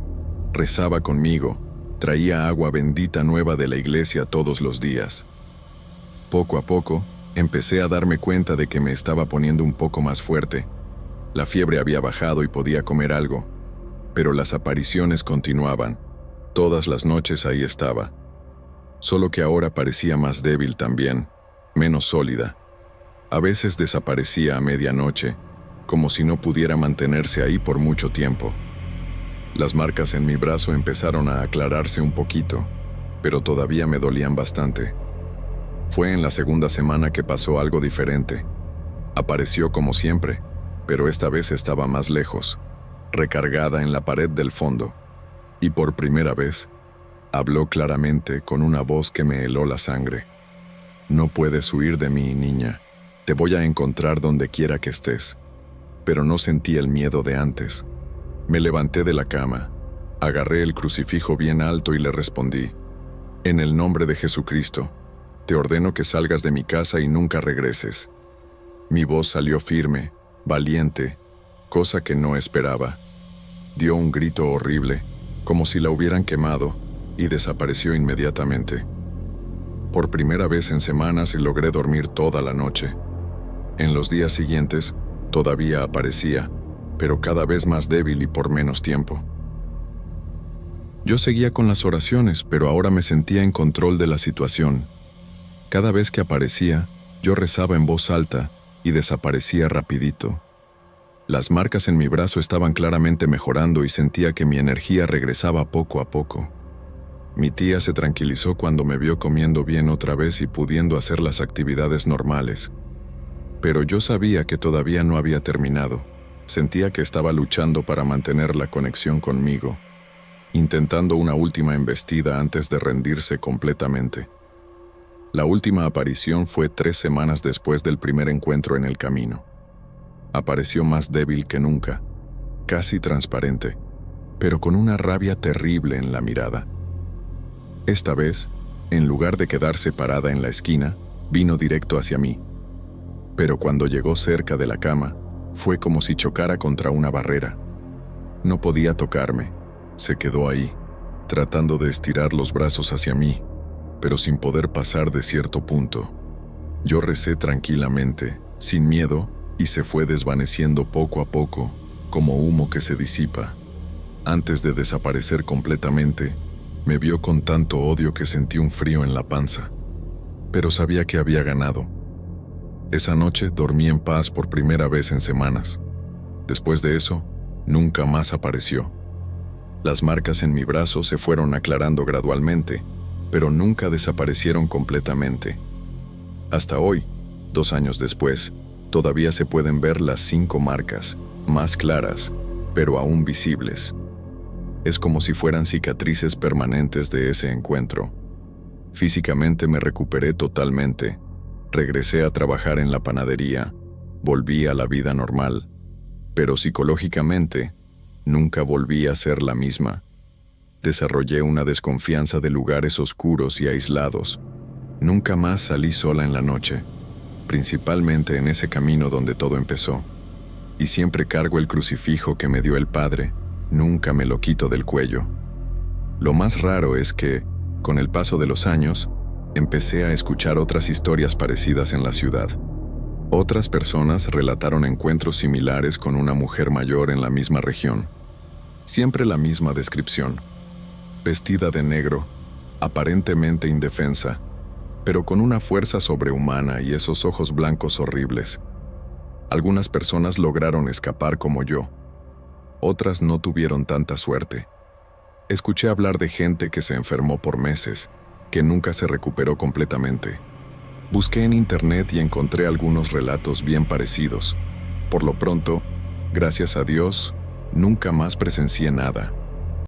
rezaba conmigo, traía agua bendita nueva de la iglesia todos los días. Poco a poco, empecé a darme cuenta de que me estaba poniendo un poco más fuerte. La fiebre había bajado y podía comer algo, pero las apariciones continuaban. Todas las noches ahí estaba. Solo que ahora parecía más débil también, menos sólida. A veces desaparecía a medianoche, como si no pudiera mantenerse ahí por mucho tiempo. Las marcas en mi brazo empezaron a aclararse un poquito, pero todavía me dolían bastante. Fue en la segunda semana que pasó algo diferente. Apareció como siempre, pero esta vez estaba más lejos, recargada en la pared del fondo, y por primera vez, habló claramente con una voz que me heló la sangre. No puedes huir de mí, niña. Te voy a encontrar donde quiera que estés. Pero no sentí el miedo de antes. Me levanté de la cama, agarré el crucifijo bien alto y le respondí: en el nombre de Jesucristo, te ordeno que salgas de mi casa y nunca regreses. Mi voz salió firme, valiente, cosa que no esperaba. Dio un grito horrible, como si la hubieran quemado, y desapareció inmediatamente. Por primera vez en semanas logré dormir toda la noche. En los días siguientes, todavía aparecía, pero cada vez más débil y por menos tiempo. Yo seguía con las oraciones, pero ahora me sentía en control de la situación. Cada vez que aparecía, yo rezaba en voz alta y desaparecía rapidito. Las marcas en mi brazo estaban claramente mejorando y sentía que mi energía regresaba poco a poco. Mi tía se tranquilizó cuando me vio comiendo bien otra vez y pudiendo hacer las actividades normales. Pero yo sabía que todavía no había terminado. Sentía que estaba luchando para mantener la conexión conmigo, intentando una última embestida antes de rendirse completamente. La última aparición fue 3 semanas después del primer encuentro en el camino. Apareció más débil que nunca, casi transparente, pero con una rabia terrible en la mirada. Esta vez, en lugar de quedarse parada en la esquina, vino directo hacia mí. Pero cuando llegó cerca de la cama, fue como si chocara contra una barrera. No podía tocarme, se quedó ahí, tratando de estirar los brazos hacia mí, pero sin poder pasar de cierto punto. Yo recé tranquilamente, sin miedo, y se fue desvaneciendo poco a poco, como humo que se disipa. Antes de desaparecer completamente, me vio con tanto odio que sentí un frío en la panza, pero sabía que había ganado. Esa noche dormí en paz por primera vez en semanas. Después de eso, nunca más apareció. Las marcas en mi brazo se fueron aclarando gradualmente, pero nunca desaparecieron completamente. Hasta hoy, 2 años después, todavía se pueden ver las 5 marcas, más claras, pero aún visibles. Es como si fueran cicatrices permanentes de ese encuentro. Físicamente me recuperé totalmente. Regresé a trabajar en la panadería, volví a la vida normal, pero psicológicamente nunca volví a ser la misma. Desarrollé una desconfianza de lugares oscuros y aislados. Nunca más salí sola en la noche, principalmente en ese camino donde todo empezó. Y siempre cargo el crucifijo que me dio el Padre, nunca me lo quito del cuello. Lo más raro es que, con el paso de los años, empecé a escuchar otras historias parecidas en la ciudad. Otras personas relataron encuentros similares con una mujer mayor en la misma región. Siempre la misma descripción. Vestida de negro, aparentemente indefensa, pero con una fuerza sobrehumana y esos ojos blancos horribles. Algunas personas lograron escapar como yo. Otras no tuvieron tanta suerte. Escuché hablar de gente que se enfermó por meses, que nunca se recuperó completamente. Busqué en internet y encontré algunos relatos bien parecidos. Por lo pronto, gracias a Dios, nunca más presencié nada.